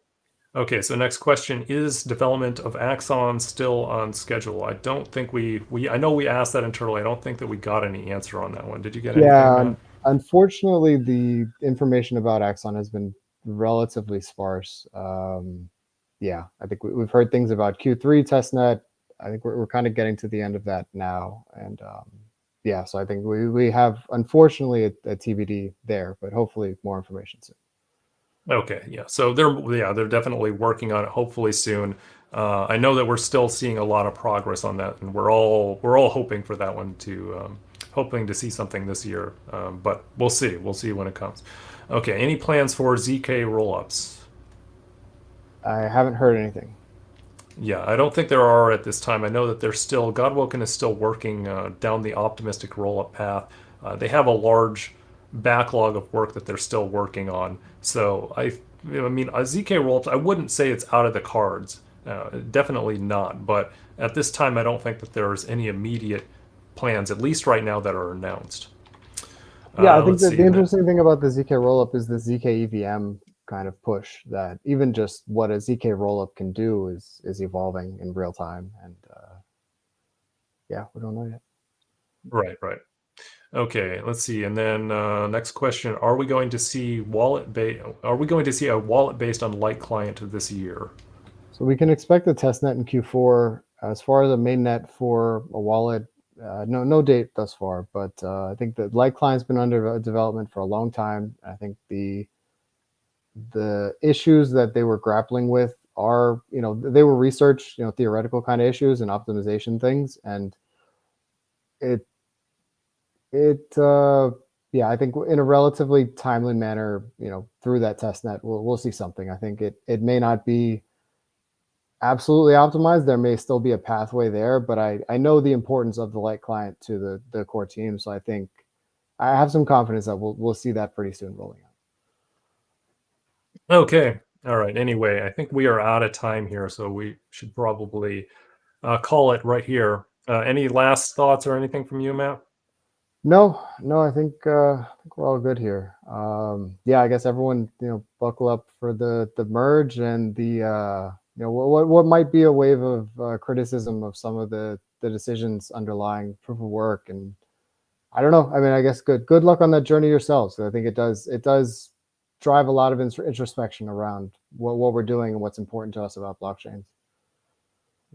Okay, so next question, is development of Axon still on schedule? I don't think I know we asked that internally. I don't think that we got any answer on that one. Did you get anything, yeah, Matt? unfortunately, the information about Axon has been relatively sparse. Yeah, I think we've heard things about Q3 testnet. I think we're kind of getting to the end of that now, and yeah, so I think we have unfortunately a TBD there, but hopefully more information soon. Okay, yeah. So they're definitely working on it. Hopefully soon. I know that we're still seeing a lot of progress on that, and we're all hoping for that one to hoping to see something this year. But we'll see. We'll see when it comes. Okay. Any plans for ZK rollups? I haven't heard anything. Yeah, I don't think there are at this time. I know that Godwoken is still working down the optimistic rollup path. They have a large backlog of work that they're still working on. So I mean, a ZK rollups, I wouldn't say it's out of the cards. Definitely not. But at this time, I don't think that there's any immediate plans, at least right now, that are announced. Yeah, I think Let's that see. the interesting thing about the ZK rollup is the ZK EVM kind of push, that even just what a ZK rollup can do is evolving in real time, and yeah, we don't know yet. Right, right. Okay, let's see. And then next question: Are we going to see Are we going to see a wallet based on Light client this year? So we can expect a testnet in Q4. As far as a mainnet for a wallet, no date thus far, but I think the Light client's been under development for a long time. I think the issues that they were grappling with are, they were research, theoretical kind of issues and optimization things, and it yeah, I think in a relatively timely manner, through that test net, we'll see something. I think it may not be absolutely optimized. There may still be a pathway there, but I know the importance of the Light client to the core team. So I think I have some confidence that we'll see that pretty soon rolling out. Okay. All right. Anyway, I think we are out of time here, so we should probably call it right here. Any last thoughts or anything from you, Matt? No, I think we're all good here. Yeah, I guess everyone, buckle up for the merge and the what might be a wave of criticism of some of the decisions underlying proof of work. And I don't know. I mean, I guess good luck on that journey yourselves. I think it does drive a lot of introspection around what we're doing and what's important to us about blockchains.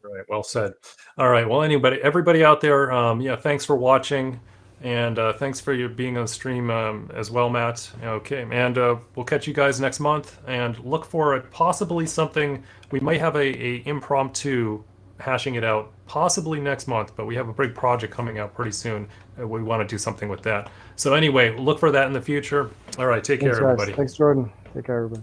Right. Well said. All right. Well, everybody out there, yeah, thanks for watching, and thanks for your being on the stream as well, Matt. Okay, and we'll catch you guys next month, and look for possibly something. We might have a impromptu hashing it out possibly next month, but we have a big project coming out pretty soon. We want to do something with that. So anyway, look for that in the future. All right. Take care, Thanks, guys. everybody. Thanks, Jordan. Take care, everybody.